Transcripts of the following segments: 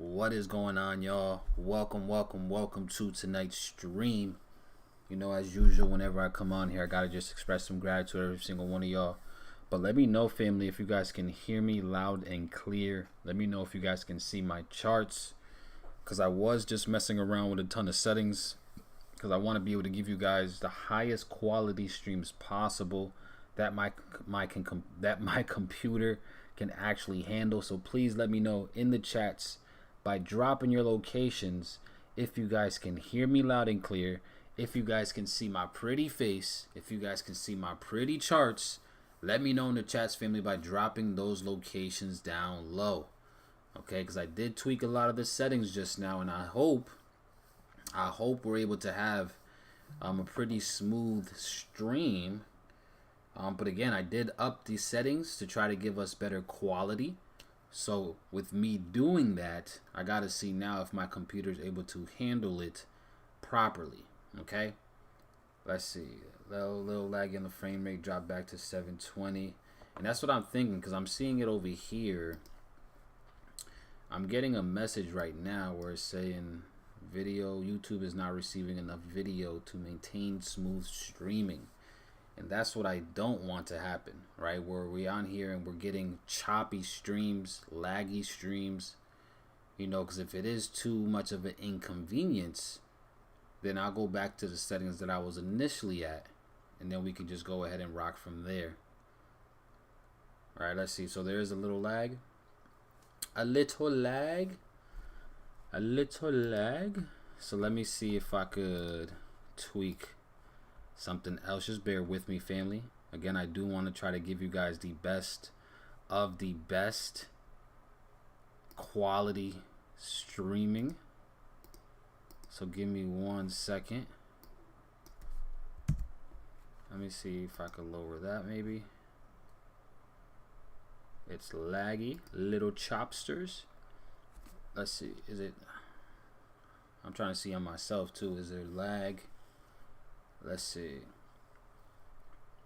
What is going on, y'all? Welcome to tonight's stream. You know, as usual, whenever I come on here, I gotta just express some gratitude to every single one of y'all. But let me know, family, if you guys can hear me loud and clear. Let me know if you guys can see my charts, because I was just messing around with a ton of settings, because I want to be able to give you guys the highest quality streams possible that my computer can actually handle. So please let me know in the chats by dropping your locations if you guys can hear me loud and clear, if you guys can see my pretty face, if you guys can see my pretty charts. Let me know in the chats, family, by dropping those locations down low. Okay, because I did tweak a lot of the settings just now, and I hope we're able to have a pretty smooth stream. But again, I did up these settings to try to give us better quality. So with me doing that, I gotta see now if my computer is able to handle it properly. Okay, let's see. Little lag in the frame rate, drop back to 720, and that's what I'm thinking, because I'm seeing it over here. I'm getting a message right now where it's saying YouTube is not receiving enough video to maintain smooth streaming. And that's what I don't want to happen, right? Where we're on here and we're getting choppy streams, laggy streams, you know, because if it is too much of an inconvenience, then I'll go back to the settings that I was initially at, and then we can just go ahead and rock from there. All right, let's see. So there's a little lag. So let me see if I could tweak something else. Just bear with me, family. Again, I do want to try to give you guys the best of the best quality streaming. So give me 1 second. Let me see if I could lower that maybe. It's laggy, little chopsters. Let's see, is it? I'm trying to see on myself too. Is there lag? Let's see.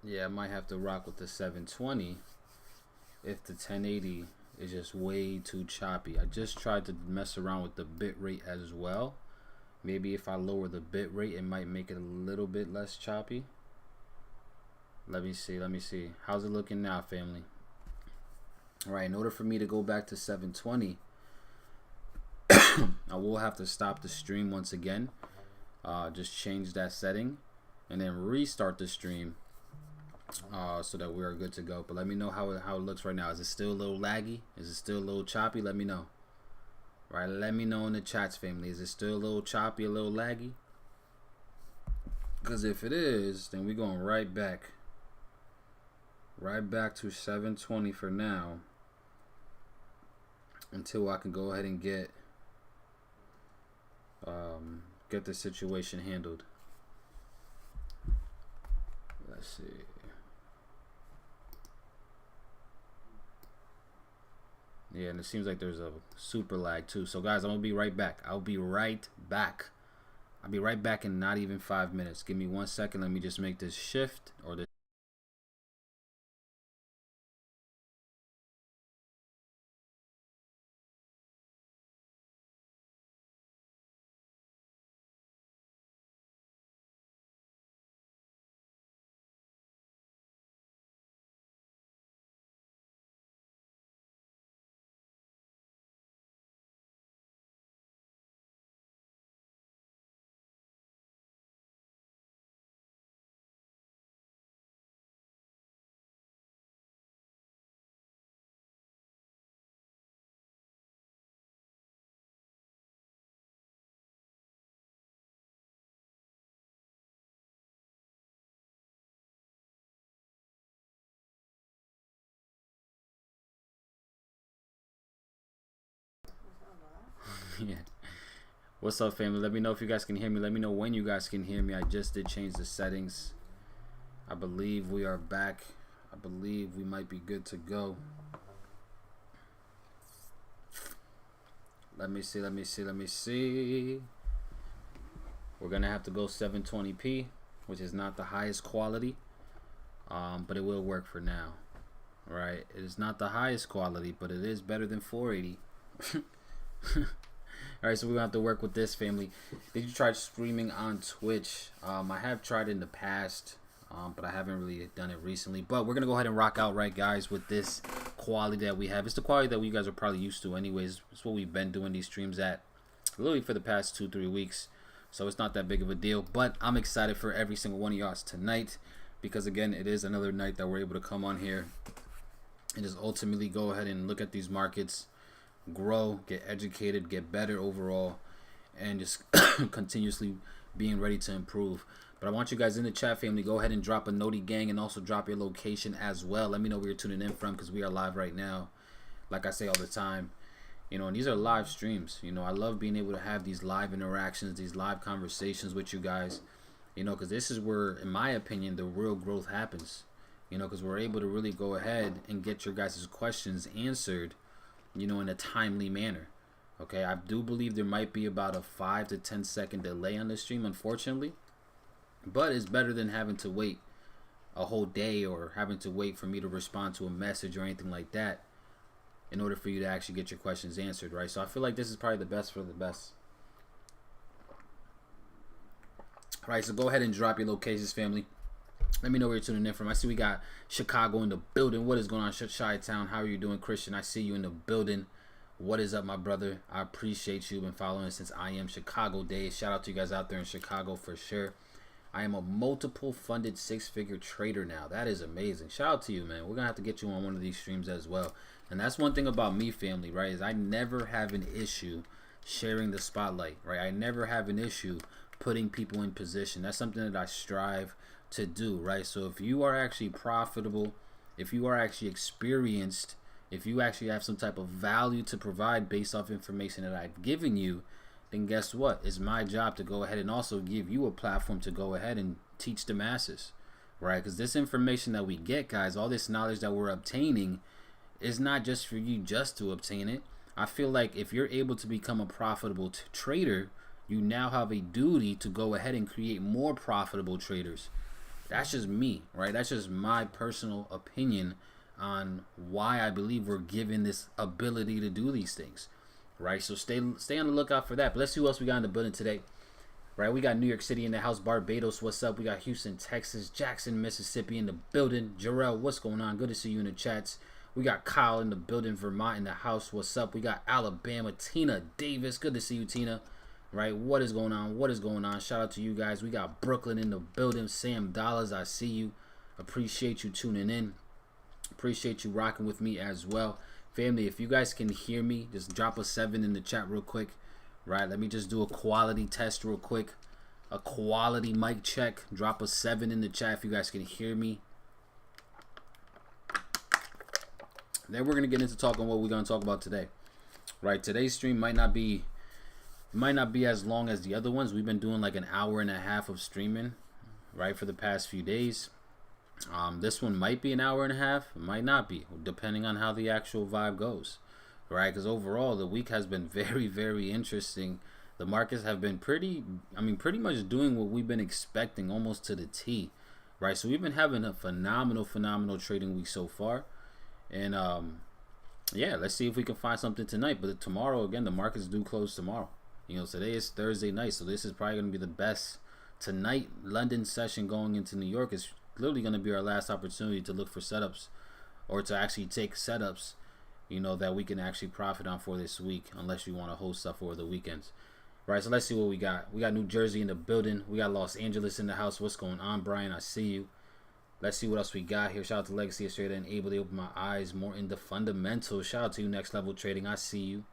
Yeah, I might have to rock with the 720 if the 1080 is just way too choppy. I just tried to mess around with the bit rate as well. Maybe if I lower the bit rate, it might make it a little bit less choppy. Let me see. How's it looking now, family? All right, in order for me to go back to 720, I will have to stop the stream once again. Just change that setting and then restart the stream so that we are good to go. But let me know how it looks right now. Is it still a little laggy? Is it still a little choppy? Let me know. All right, let me know in the chats, family. Is it still a little choppy, a little laggy? Because if it is, then we're going right back to 720 for now, until I can go ahead and get the situation handled. Let's see. Yeah, and it seems like there's a super lag too. So guys, I'm gonna be right back. I'll be right back in not even 5 minutes. Give me 1 second. Let me just make this shift or this. Yeah. What's up, family? Let me know if you guys can hear me. Let me know when you guys can hear me. I just did change the settings. I believe we are back. I believe we might be good to go. Let me see. We're gonna have to go 720p, which is not the highest quality, but it will work for now. Right? It is not the highest quality, but it is better than 480. All right, so we're gonna have to work with this, family. Did you try streaming on Twitch? I have tried in the past, but I haven't really done it recently. But we're gonna go ahead and rock out, right, guys, with this quality that we have. It's the quality that you guys are probably used to, anyways. It's what we've been doing these streams at, literally for the past 2-3 weeks. So it's not that big of a deal. But I'm excited for every single one of y'all tonight, because again, it is another night that we're able to come on here and just ultimately go ahead and look at these markets, grow, get educated, get better overall, and just continuously being ready to improve. But I want you guys in the chat, family, go ahead and drop a noti gang, and also drop your location as well. Let me know where you're tuning in from, because we are live right now, like I say all the time, you know, and these are live streams. You know, I love being able to have these live interactions, these live conversations with you guys, you know, because this is where, in my opinion, the real growth happens, you know, because we're able to really go ahead and get your guys' questions answered, you know, in a timely manner. Okay, I do believe there might be about a 5 to 10 second delay on the stream, unfortunately, but it's better than having to wait a whole day or having to wait for me to respond to a message or anything like that in order for you to actually get your questions answered, right? So I feel like this is probably the best for the best. All right, so go ahead and drop your locations, family. Let me know where you're tuning in from. I see we got Chicago in the building. What is going on, Chi-Town? How are you doing, Christian? I see you in the building. What is up, my brother? I appreciate you. Been following since I am Chicago days. Shout out to you guys out there in Chicago for sure. I am a multiple funded 6-figure trader now. That is amazing. Shout out to you, man. We're gonna have to get you on one of these streams as well. And that's one thing about me, family, right? Is I never have an issue sharing the spotlight, right? I never have an issue putting people in position. That's something that I strive to do, right? So if you are actually profitable, if you are actually experienced, if you actually have some type of value to provide based off information that I've given you, then guess what? It's my job to go ahead and also give you a platform to go ahead and teach the masses, right? Because this information that we get, guys, all this knowledge that we're obtaining is not just for you just to obtain it. I feel like if you're able to become a profitable trader, you now have a duty to go ahead and create more profitable traders. That's just me, right? That's just my personal opinion on why I believe we're given this ability to do these things, right? So stay on the lookout for that. But let's see who else we got in the building today, right? We got New York City in the house, Barbados, what's up? We got Houston, Texas, Jackson, Mississippi in the building. Jarrell, what's going on? Good to see you in the chats. We got Kyle in the building, Vermont in the house, what's up? We got Alabama, Tina Davis, good to see you, Tina. Right, what is going on? What is going on? Shout out to you guys. We got Brooklyn in the building. Sam Dollars, I see you. Appreciate you tuning in. Appreciate you rocking with me as well. Family, if you guys can hear me, just drop a 7 in the chat real quick. Right, let me just do a quality test real quick. A quality mic check. Drop a 7 in the chat if you guys can hear me. Then we're going to get into talking what we're going to talk about today. Right, today's stream might not be as long as the other ones. We've been doing like an hour and a half of streaming, right, for the past few days. This one might be an hour and a half, might not be, depending on how the actual vibe goes, right? Because overall, the week has been very, very interesting. The markets have been pretty much doing what we've been expecting, almost to the T, right? So we've been having a phenomenal trading week so far. And yeah, let's see if we can find something tonight. But tomorrow, again, the markets do close tomorrow. You know, today is Thursday night, so this is probably going to be the best tonight. London session going into New York is literally going to be our last opportunity to look for setups, or to actually take setups, you know, that we can actually profit on for this week, unless you want to hold stuff over the weekends. Right, so let's see what we got. We got New Jersey in the building. We got Los Angeles in the house. What's going on, Brian? I see you. Let's see what else we got here. Shout out to Legacy Trader and Abel. They open my eyes more into fundamentals. Shout out to you, Next Level Trading. I see you.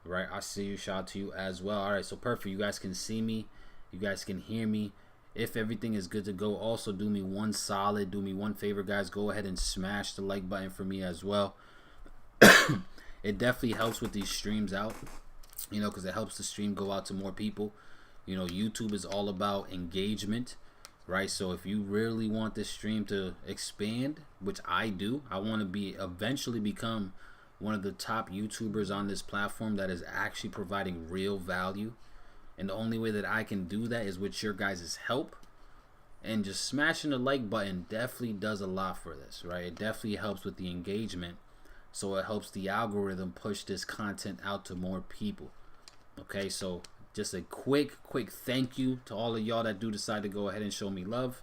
Right, I see you. Shout out to you as well. All right, so perfect. You guys can see me. You guys can hear me. If everything is good to go, also do me one solid. Do me one favor, guys. Go ahead and smash the like button for me as well. It definitely helps with these streams out, you know, because it helps the stream go out to more people. You know, YouTube is all about engagement, right? So if you really want this stream to expand, which I do, I want to eventually become one of the top YouTubers on this platform that is actually providing real value. And the only way that I can do that is with your guys' help. And just smashing the like button definitely does a lot for this, right? It definitely helps with the engagement so it helps the algorithm push this content out to more people. Okay, so just a quick thank you to all of y'all that do decide to go ahead and show me love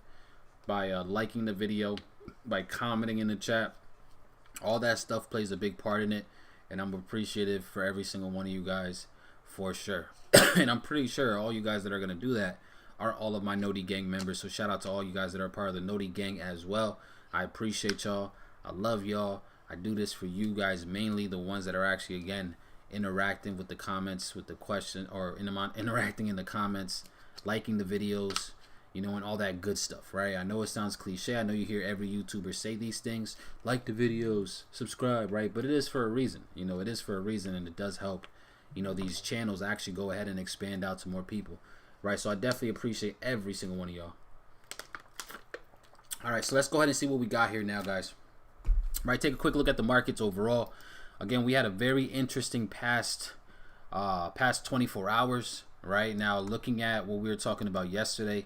by liking the video, by commenting in the chat. All that stuff plays a big part in it, and I'm appreciative for every single one of you guys for sure. And I'm pretty sure all you guys that are gonna do that are all of my Noti Gang members. So shout out to all you guys that are part of the Noti Gang as well. I appreciate y'all. I love y'all. I do this for you guys, mainly the ones that are actually, again, interacting with the comments, with the question, or interacting in the comments, liking the videos, you know, and all that good stuff, right? I know it sounds cliche. I know you hear every YouTuber say these things, like the videos, subscribe, right? But it is for a reason. You know, it is for a reason, and it does help, you know, these channels actually go ahead and expand out to more people, right? So I definitely appreciate every single one of y'all. All right, so let's go ahead and see what we got here now, guys. Right, take a quick look at the markets overall. Again, we had a very interesting past 24 hours. Right now, looking at what we were talking about yesterday's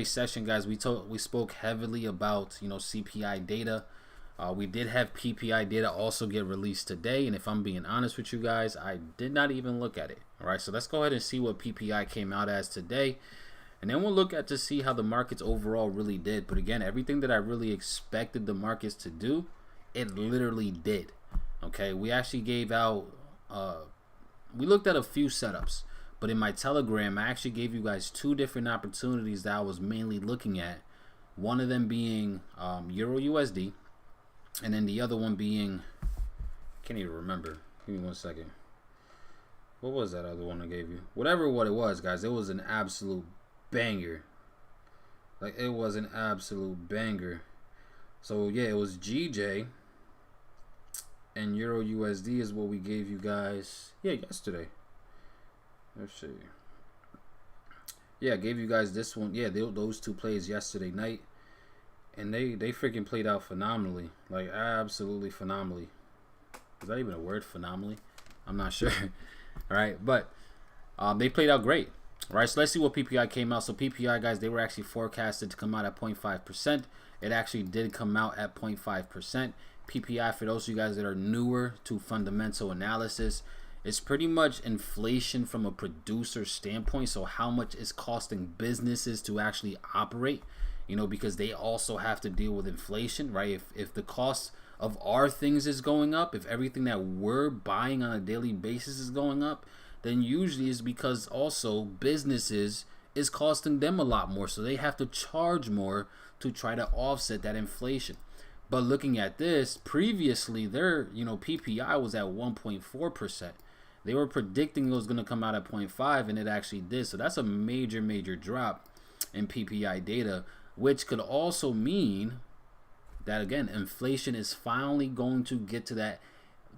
session, guys, we spoke heavily about, you know, CPI data. We did have PPI data also get released today, and if I'm being honest with you guys, I did not even look at it. All right, so let's go ahead and see what PPI came out as today, and then we'll look at to see how the markets overall really did. But again, everything that I really expected the markets to do, it literally did. Okay, we actually gave out, we looked at a few setups, but in my Telegram, I actually gave you guys 2 different opportunities that I was mainly looking at. One of them being Euro USD, and then the other one being, can't even remember. Give me 1 second. What was that other one I gave you? Whatever what it was, guys, it was an absolute banger. Like, it was an absolute banger. So yeah, it was GJ. And Euro USD is what we gave you guys, yeah, yesterday. Let's see. Yeah, I gave you guys this one. Yeah, those 2 plays yesterday night. And they freaking played out phenomenally. Like, absolutely phenomenally. Is that even a word, phenomenally? I'm not sure. All right, but they played out great. All right, so let's see what PPI came out. So PPI, guys, they were actually forecasted to come out at 0.5%. It actually did come out at 0.5%. PPI, for those of you guys that are newer to fundamental analysis, it's pretty much inflation from a producer standpoint. So how much is costing businesses to actually operate, you know, because they also have to deal with inflation, right? If the cost of our things is going up, if everything that we're buying on a daily basis is going up, then usually it's because also businesses is costing them a lot more. So they have to charge more to try to offset that inflation. But looking at this, previously their, you know, PPI was at 1.4%. They were predicting it was going to come out at 0.5, and it actually did. So that's a major drop in PPI data, which could also mean that, again, inflation is finally going to get to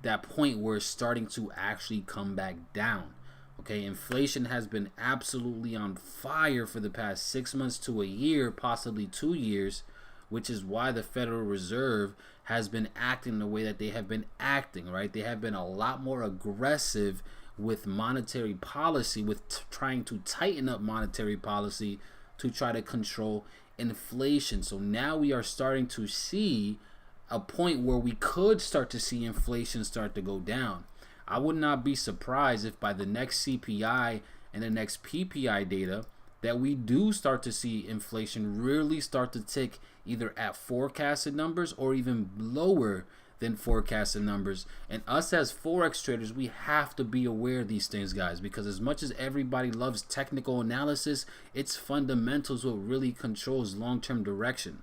that point where it's starting to actually come back down. Okay, inflation has been absolutely on fire for the past 6 months to a year, possibly 2 years, which is why the Federal Reserve has been acting the way that they have been acting, right? They have been a lot more aggressive with monetary policy, with trying to tighten up monetary policy to try to control inflation. So now we are starting to see a point where we could start to see inflation start to go down. I would not be surprised if by the next CPI and the next PPI data that we do start to see inflation really start to tick either at forecasted numbers or even lower than forecasted numbers. And us as Forex traders, we have to be aware of these things, guys, because as much as everybody loves technical analysis, it's fundamentals what really controls long-term direction.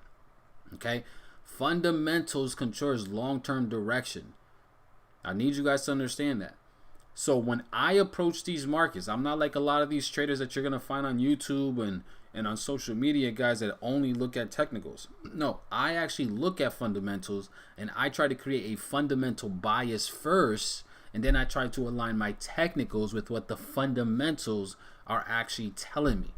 Okay? Fundamentals controls long-term direction. I need you guys to understand that. So when I approach these markets, I'm not like a lot of these traders that you're going to find on YouTube and on social media, guys, that only look at technicals. No, I actually look at fundamentals, and I try to create a fundamental bias first, and then I try to align my technicals with what the fundamentals are actually telling me.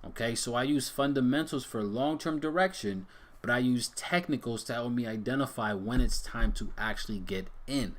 Okay, so I use fundamentals for long-term direction, but I use technicals to help me identify when it's time to actually get in.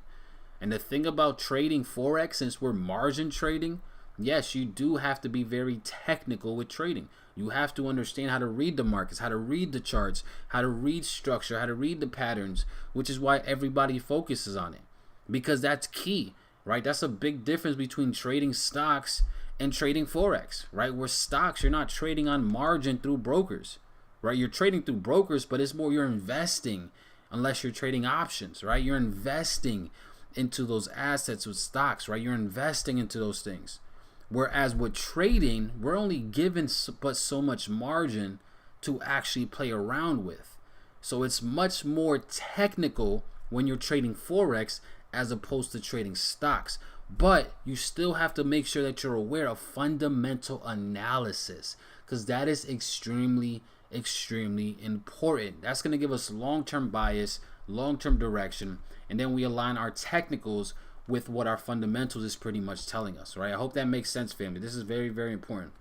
And the thing about trading Forex, since we're margin trading, Yes, you do have to be very technical with trading. You have to understand how to read the markets, how to read the charts, how to read structure, how to read the patterns, which is why everybody focuses on it, because that's key, right? That's a big difference between trading stocks and trading Forex, right? Where stocks, you're not trading on margin through brokers, right? You're trading through brokers, but it's more you're investing, unless you're trading options, right? You're investing into those assets with stocks, right? You're investing into those things. Whereas with trading, we're only given but so much margin to actually play around with. So it's much more technical when you're trading Forex as opposed to trading stocks. But you still have to make sure that you're aware of fundamental analysis, because that is extremely, extremely important. That's going to give us long-term bias, long-term direction, and then we align our technicals with what our fundamentals is pretty much telling us, right? I hope that makes sense, family. This is very, very important.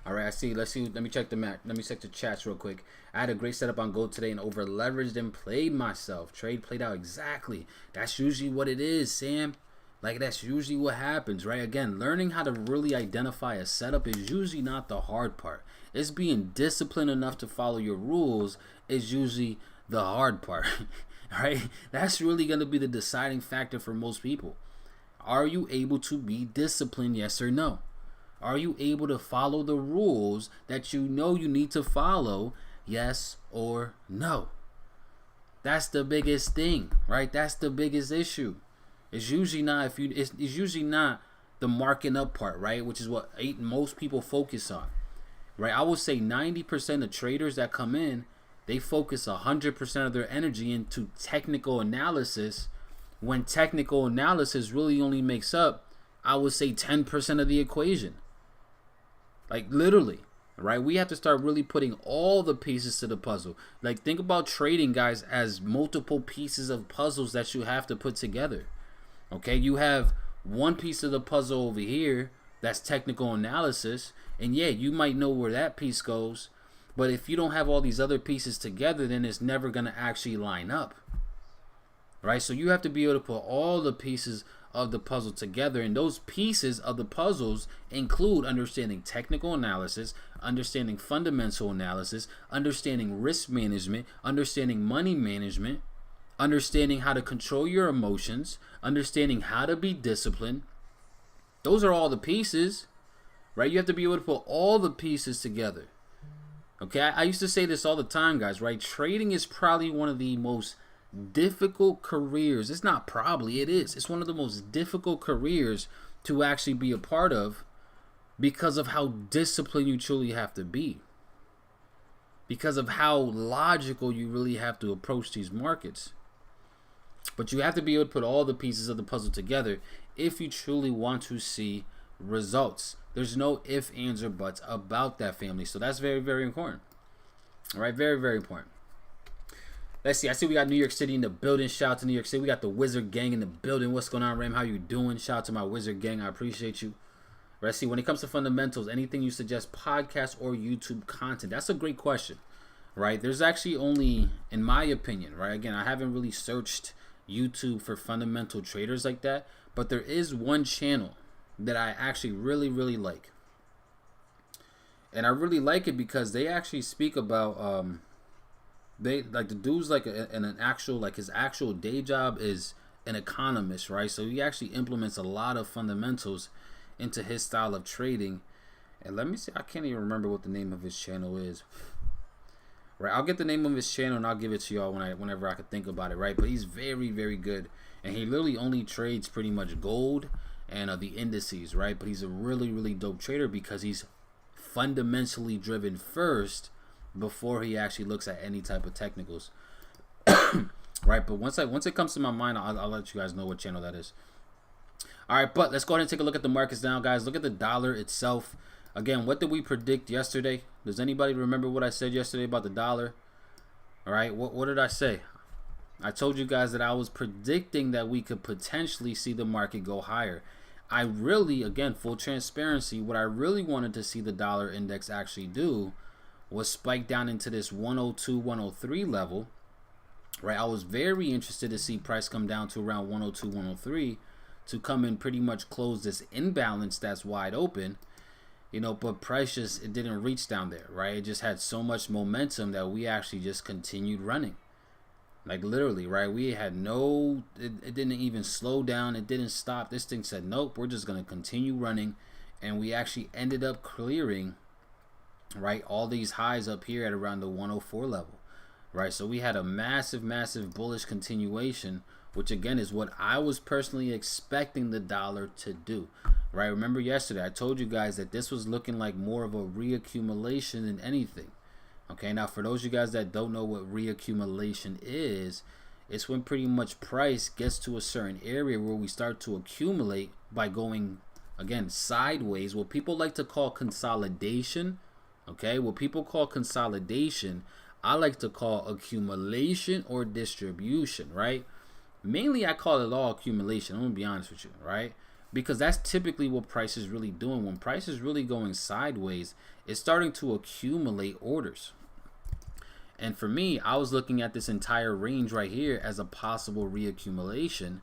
All right, let's see. Let me check the map. Let me check the chats real quick. I had a great setup on gold today and over leveraged and played myself. Trade played out exactly. That's usually what it is, Sam. Like, that's usually what happens, right? Again, learning how to really identify a setup is usually not the hard part. It's being disciplined enough to follow your rules is usually the hard part. Right? That's really going to be the deciding factor for most people. Are you able to be disciplined, yes or no? Are you able to follow the rules that you know you need to follow, yes or no? That's the biggest thing, right? That's the biggest issue. It's usually not it's usually not the marking up part, right? Which is what most people focus on, right? I would say 90% of traders that come in, they focus 100% of their energy into technical analysis, when technical analysis really only makes up, I would say, 10% of the equation. Like, literally, right? We have to start really putting all the pieces to the puzzle. Like, think about trading, guys, as multiple pieces of puzzles that you have to put together. Okay, you have one piece of the puzzle over here that's technical analysis, and yeah, you might know where that piece goes, but if you don't have all these other pieces together, then it's never going to actually line up, right? So you have to be able to put all the pieces of the puzzle together, and those pieces of the puzzles include understanding technical analysis, understanding fundamental analysis, understanding risk management, understanding money management, understanding how to control your emotions, understanding how to be disciplined. Those are all the pieces, right? You have to be able to put all the pieces together. Okay, I used to say this all the time, guys, right? Trading is probably one of the most difficult careers. It's not probably, it is. It's one of the most difficult careers to actually be a part of, because of how disciplined you truly have to be. Because of how logical you really have to approach these markets. But you have to be able to put all the pieces of the puzzle together if you truly want to see results. There's no ifs, ands, or buts about that, family. So that's very, very important. All right, very, very important. Let's see. I see we got New York City in the building. Shout out to New York City. We got the Wizard Gang in the building. What's going on, Ram? How you doing? Shout out to my Wizard Gang. I appreciate you. Let's see. When it comes to fundamentals, anything you suggest, podcast or YouTube content? That's a great question, right? There's actually only, in my opinion, right? Again, I haven't really searched YouTube for fundamental traders like that, but there is one channel that I actually really, really like. And I really like it because they actually speak about they like the dude's like an actual, like his actual day job is an economist, right? So he actually implements a lot of fundamentals into his style of trading. And let me see, I can't even remember what the name of his channel is. Right, I'll get the name of his channel and I'll give it to y'all whenever I can think about it, right? But he's very, very good, and he literally only trades pretty much gold and the indices, right? But he's a really, really dope trader because he's fundamentally driven first before he actually looks at any type of technicals. Right, but once it comes to my mind, I'll let you guys know what channel that is. All right, but let's go ahead and take a look at the markets now, guys. Look at the dollar itself. Again, what did we predict yesterday? Does anybody remember what I said yesterday about the dollar? All right, what did I say? I told you guys that I was predicting that we could potentially see the market go higher. I really, again, full transparency, what I really wanted to see the dollar index actually do was spike down into this 102, 103 level, right? I was very interested to see price come down to around 102, 103 to come and pretty much close this imbalance that's wide open, you know, but price just, it didn't reach down there, right? It just had so much momentum that we actually just continued running. Like literally, right? We had no, it didn't even slow down. It didn't stop. This thing said, nope, we're just going to continue running. And we actually ended up clearing, right, all these highs up here at around the 104 level, right? So we had a massive, massive bullish continuation, which again is what I was personally expecting the dollar to do, right? Remember yesterday, I told you guys that this was looking like more of a reaccumulation than anything. Okay, now for those of you guys that don't know what reaccumulation is, it's when pretty much price gets to a certain area where we start to accumulate by going, again, sideways, what people like to call consolidation. Okay, what people call consolidation, I like to call accumulation or distribution, right? Mainly I call it all accumulation, I'm gonna be honest with you, right? Because that's typically what price is really doing. When price is really going sideways, it's starting to accumulate orders. And for me, I was looking at this entire range right here as a possible reaccumulation,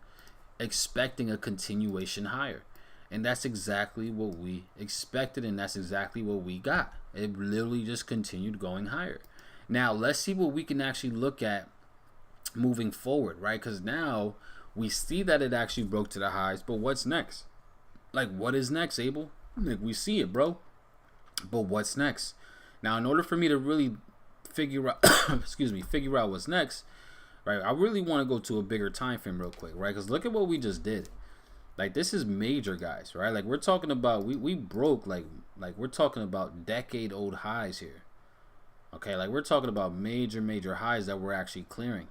expecting a continuation higher. And that's exactly what we expected, and that's exactly what we got. It literally just continued going higher. Now, let's see what we can actually look at moving forward, right? Because now we see that it actually broke to the highs, but what's next? Like, what is next, Abel? Like, we see it, bro. But what's next? Now, in order for me to really figure out, figure out what's next, right? I really want to go to a bigger time frame real quick, right? Because look at what we just did. Like, this is major, guys, right? Like, we're talking about, we broke, like we're talking about decade-old highs here. Okay, like, we're talking about major highs that we're actually clearing.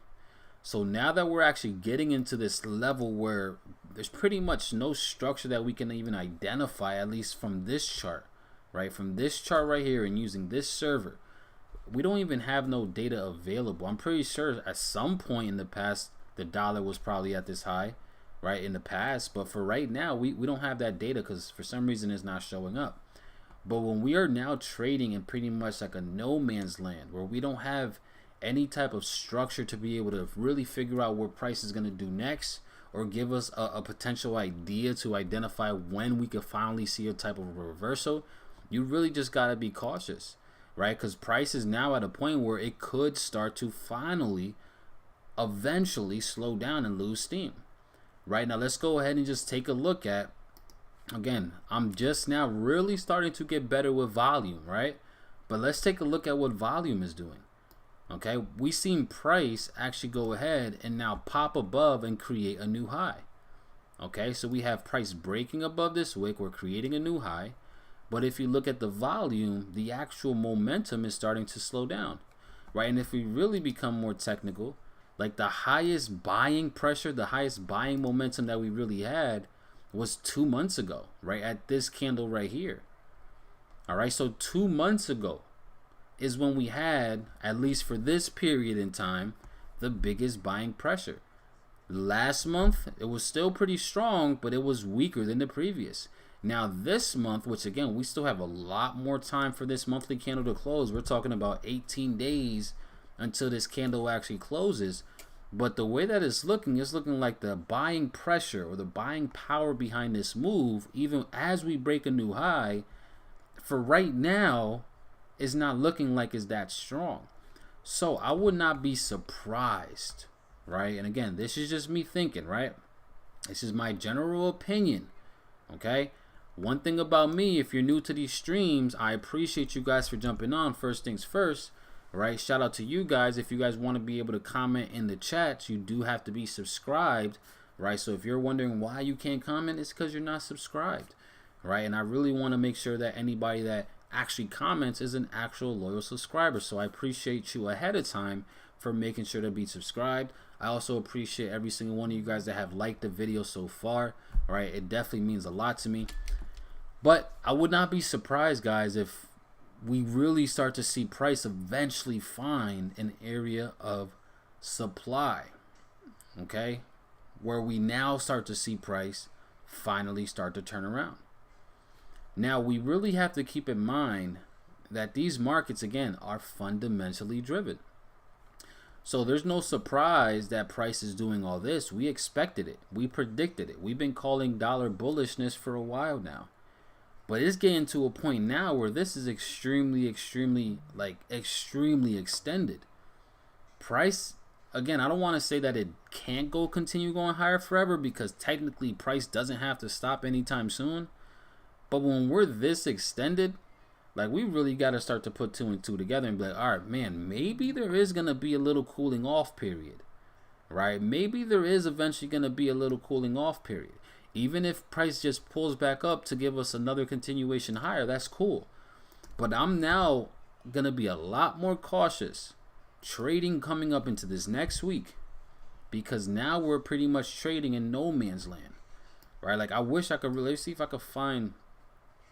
So now that we're actually getting into this level where there's pretty much no structure that we can even identify, at least from this chart, right? From this chart right here and using this server, we don't even have no data available. I'm pretty sure at some point in the past, the dollar was probably at this high, right, in the past. But for right now, we don't have that data because for some reason it's not showing up. But when we are now trading in pretty much like a no man's land where we don't have any type of structure to be able to really figure out what price is going to do next, or give us a potential idea to identify when we could finally see a type of reversal, you really just got to be cautious, right? Because price is now at a point where it could start to finally eventually slow down and lose steam. Right, now let's go ahead and just take a look at, again, I'm just now really starting to get better with volume, right? But let's take a look at what volume is doing. Okay, we seen price actually go ahead and now pop above and create a new high. Okay, so we have price breaking above this wick, we're creating a new high. But if you look at the volume, the actual momentum is starting to slow down, right? And if we really become more technical, like the highest buying pressure, the highest buying momentum that we really had was 2 months ago, right? At this candle right here. All right, so 2 months ago is when we had, at least for this period in time, the biggest buying pressure. Last month, it was still pretty strong, but it was weaker than the previous. Now this month, which again, we still have a lot more time for this monthly candle to close. We're talking about 18 days until this candle actually closes. But the way that it's looking like the buying pressure or the buying power behind this move, even as we break a new high, for right now, is not looking like it's that strong. So I would not be surprised, right? And again, this is just me thinking, right? This is my general opinion, okay? One thing about me, if you're new to these streams, I appreciate you guys for jumping on. First things first, right? Shout out to you guys. If you guys want to be able to comment in the chats, you do have to be subscribed, right? So if you're wondering why you can't comment, it's because you're not subscribed, right? And I really want to make sure that anybody that actually comments is an actual loyal subscriber. So I appreciate you ahead of time for making sure to be subscribed. I also appreciate every single one of you guys that have liked the video so far, right? It definitely means a lot to me. But I would not be surprised, guys, if we really start to see price eventually find an area of supply, okay, where we now start to see price finally start to turn around. Now, we really have to keep in mind that these markets, again, are fundamentally driven. So there's no surprise that price is doing all this. We expected it. We predicted it. We've been calling dollar bullishness for a while now. But it's getting to a point now where this is extremely extended. Price, again, I don't want to say that it can't continue going higher forever, because technically price doesn't have to stop anytime soon. But when we're this extended, like, we really got to start to put two and two together and be like, all right, man, maybe there is going to be a little cooling off period, right? Maybe there is eventually going to be a little cooling off period. Even if price just pulls back up to give us another continuation higher, that's cool. But I'm now going to be a lot more cautious trading coming up into this next week, because now we're pretty much trading in no man's land, right? Like, I wish I could really see if I could find,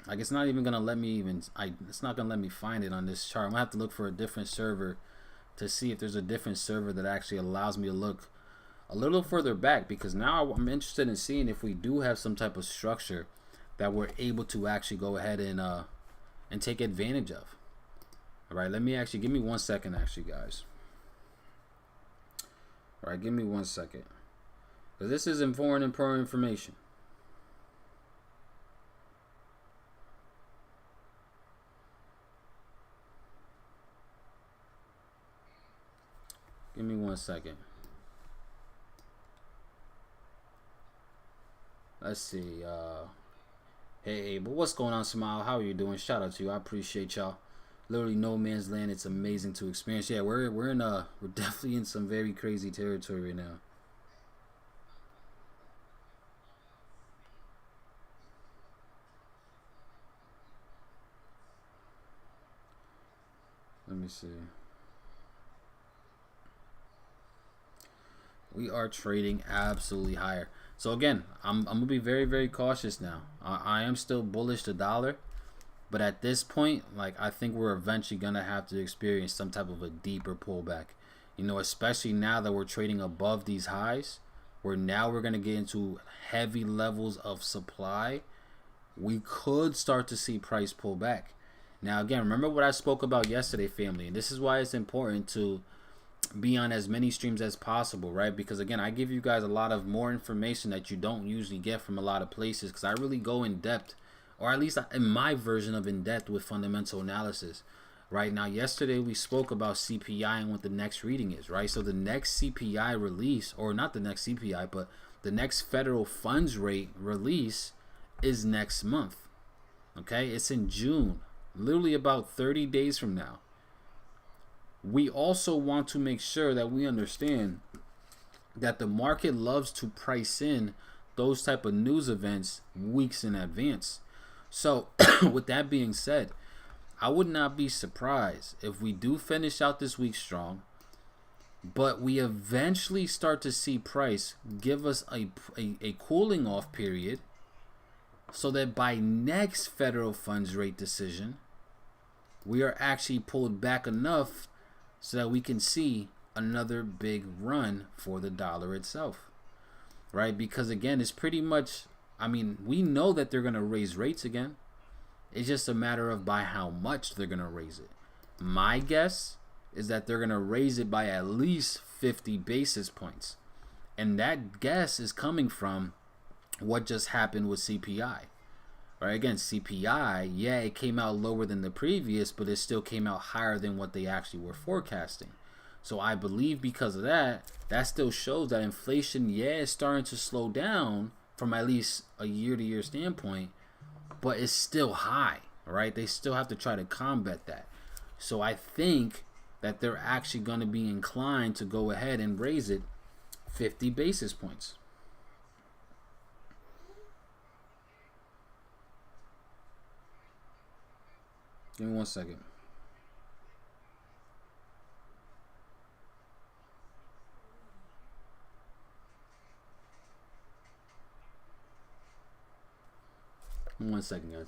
like, it's not even gonna let me it's not gonna let me find it on this chart. I'm gonna have to look for a different server to see if there's a different server that actually allows me to look a little further back, because now I'm interested in seeing if we do have some type of structure that we're able to actually go ahead and take advantage of. All right, let me actually, give me 1 second actually, guys. All right, give me 1 second, because this is important information. Give me 1 second. Let's see. Hey, Abel, what's going on, Smile? How are you doing? Shout out to you. I appreciate y'all. Literally no man's land. It's amazing to experience. Yeah, we're definitely in some very crazy territory right now. Let me see. We are trading absolutely higher. So again, I'm gonna be very, very cautious now. I am still bullish the dollar, but at this point, like, I think we're eventually gonna have to experience some type of a deeper pullback. You know, especially now that we're trading above these highs, where now we're gonna get into heavy levels of supply. We could start to see price pull back. Now again, remember what I spoke about yesterday, family, and this is why it's important to be on as many streams as possible, right? Because again, I give you guys a lot of more information that you don't usually get from a lot of places, because I really go in depth, or at least in my version of in depth, with fundamental analysis. Right now, yesterday we spoke about CPI and what the next reading is, right? So the next CPI release, or not the next CPI, but the next federal funds rate release is next month. Okay, it's in June, literally about 30 days from now. We also want to make sure that we understand that the market loves to price in those type of news events weeks in advance. So with that being said, I would not be surprised if we do finish out this week strong, but we eventually start to see price give us a cooling off period, so that by next federal funds rate decision, we are actually pulled back enough so that we can see another big run for the dollar itself, right? Because again, it's pretty much, I mean, we know that they're going to raise rates again. It's just a matter of by how much they're going to raise it. My guess is that they're going to raise it by at least 50 basis points. And that guess is coming from what just happened with CPI. Right, again, CPI, yeah, it came out lower than the previous, but it still came out higher than what they actually were forecasting. So I believe because of that, that still shows that inflation, yeah, is starting to slow down from at least a year-to-year standpoint, but it's still high, right? They still have to try to combat that. So I think that they're actually going to be inclined to go ahead and raise it 50 basis points. Give me 1 second. Give me 1 second, guys.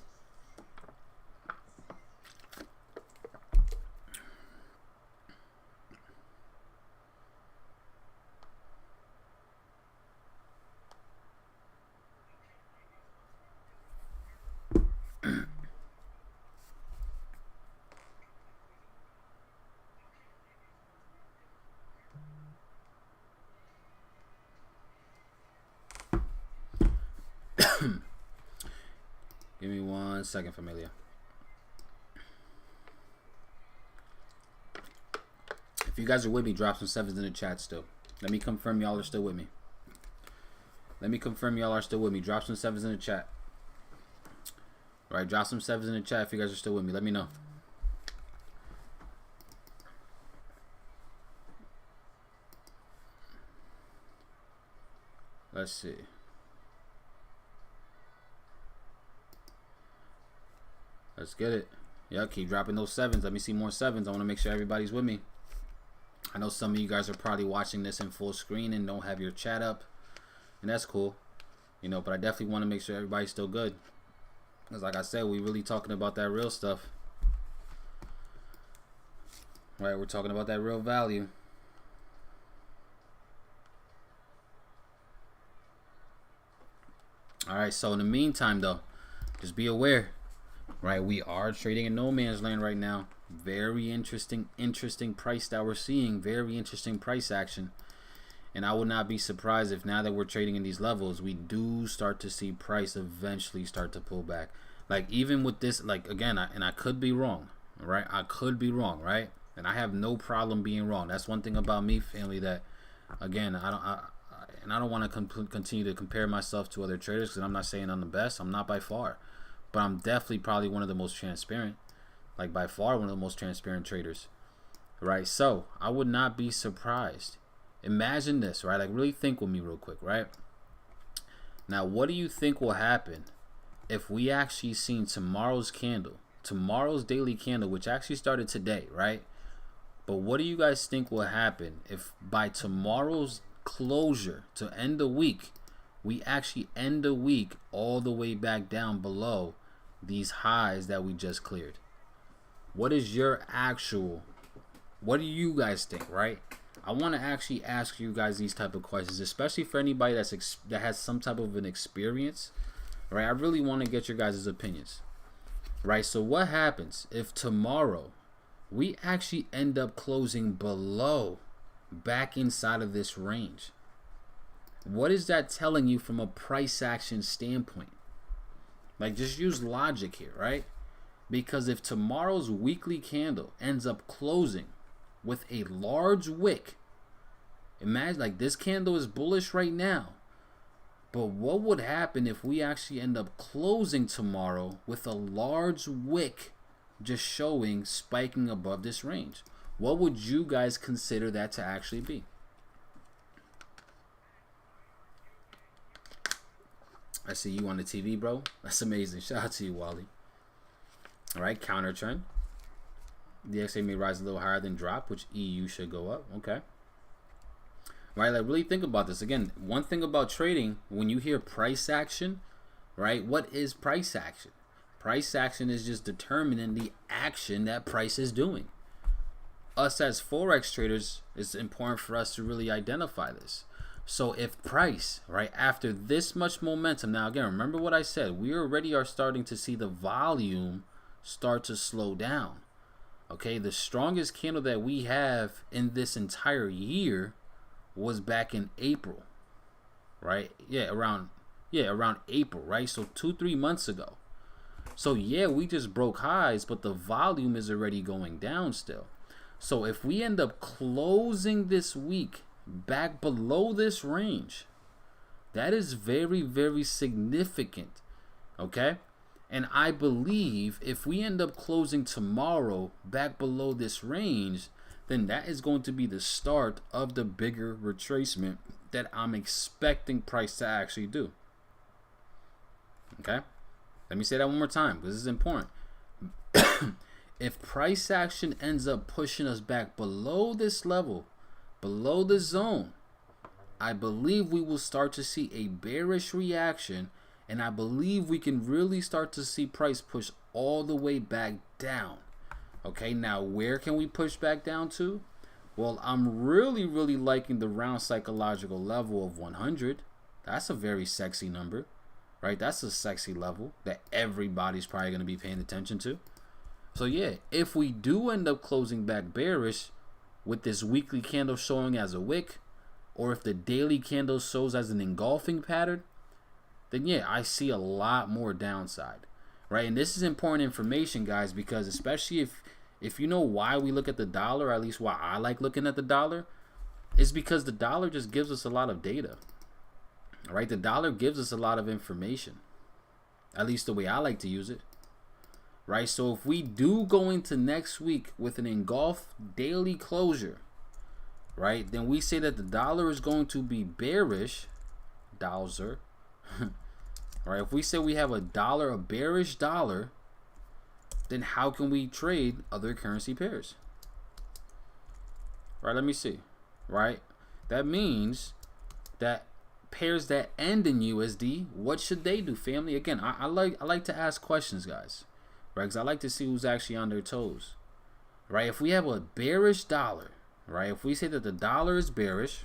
Give me 1 second, familia. If you guys are with me, drop some sevens in the chat still. Let me confirm y'all are still with me. Let me confirm y'all are still with me. Drop some sevens in the chat. All right, drop some sevens in the chat if you guys are still with me. Let me know. Let's see. Let's get it. Yeah, keep dropping those sevens. Let me see more sevens. I want to make sure everybody's with me. I know some of you guys are probably watching this in full screen and don't have your chat up, and that's cool, you know, but I definitely want to make sure everybody's still good, because like I said, we really talking about that real stuff, right? We're talking about that real value. All right, so in the meantime though, just be aware, right? We are trading in no man's land right now. Very interesting price that we're seeing. Very interesting price action. And I would not be surprised if now that we're trading in these levels, we do start to see price eventually start to pull back. Like even with this, like again, I could be wrong, right? I could be wrong, right? And I have no problem being wrong. That's one thing about me, family, that again, I don't want to continue to compare myself to other traders, because I'm not saying I'm the best. I'm not by far. But I'm definitely probably one of the most transparent. Like by far one of the most transparent traders, right? So I would not be surprised. Imagine this, right? Like really think with me real quick, right? Now, what do you think will happen if we actually seen tomorrow's candle, tomorrow's daily candle, which actually started today, right? But what do you guys think will happen if by tomorrow's closure to end the week, we actually end the week all the way back down below these highs that we just cleared? What is your actual, what do you guys think, right? I want to actually ask you guys these type of questions, especially for anybody that has some type of an experience, right? I really want to get your guys' opinions, right? So what happens if tomorrow we actually end up closing below, back inside of this range? What is that telling you from a price action standpoint? Like just use logic here, right? Because if tomorrow's weekly candle ends up closing with a large wick, imagine like this candle is bullish right now, but what would happen if we actually end up closing tomorrow with a large wick just showing spiking above this range? What would you guys consider that to actually be? I see you on the TV, bro. That's amazing. Shout out to you, Wally. All right, counter trend. The XA may rise a little higher than drop, which EU should go up. Okay. Right, like really think about this. Again, one thing about trading, when you hear price action, right, what is price action? Price action is just determining the action that price is doing. Us as Forex traders, it's important for us to really identify this. So if price, right, after this much momentum, now again, remember what I said, we already are starting to see the volume start to slow down. Okay, the strongest candle that we have in this entire year was back in April, right? Around April, right? So 2-3 months ago. So yeah, we just broke highs, but the volume is already going down still. So if we end up closing this week back below this range, that is very, very significant. Okay, and I believe if we end up closing tomorrow back below this range, then that is going to be the start of the bigger retracement that I'm expecting price to actually do. Okay, let me say that one more time because this is important. If price action ends up pushing us back below this level, below the zone, I believe we will start to see a bearish reaction, and I believe we can really start to see price push all the way back down. Okay, now where can we push back down to? Well, I'm really liking the round psychological level of 100. That's a very sexy number, right? That's a sexy level that everybody's probably going to be paying attention to. So yeah, if we do end up closing back bearish with this weekly candle showing as a wick, or if the daily candle shows as an engulfing pattern, then yeah, I see a lot more downside. right? And this is important information, guys, because especially if you know why we look at the dollar, or at least why I like looking at the dollar, is because the dollar just gives us a lot of data, right? The dollar gives us a lot of information, at least the way I like to use it, right? So if we do go into next week with an engulfed daily closure, right, then we say that the dollar is going to be bearish, dollar, right? If we say we have a bearish dollar, then how can we trade other currency pairs? Right, let me see. Right, that means that pairs that end in USD, what should they do, family? Again, I like to ask questions, guys, right? Because I like to see who's actually on their toes, right? If we have a bearish dollar, right? If we say that the dollar is bearish,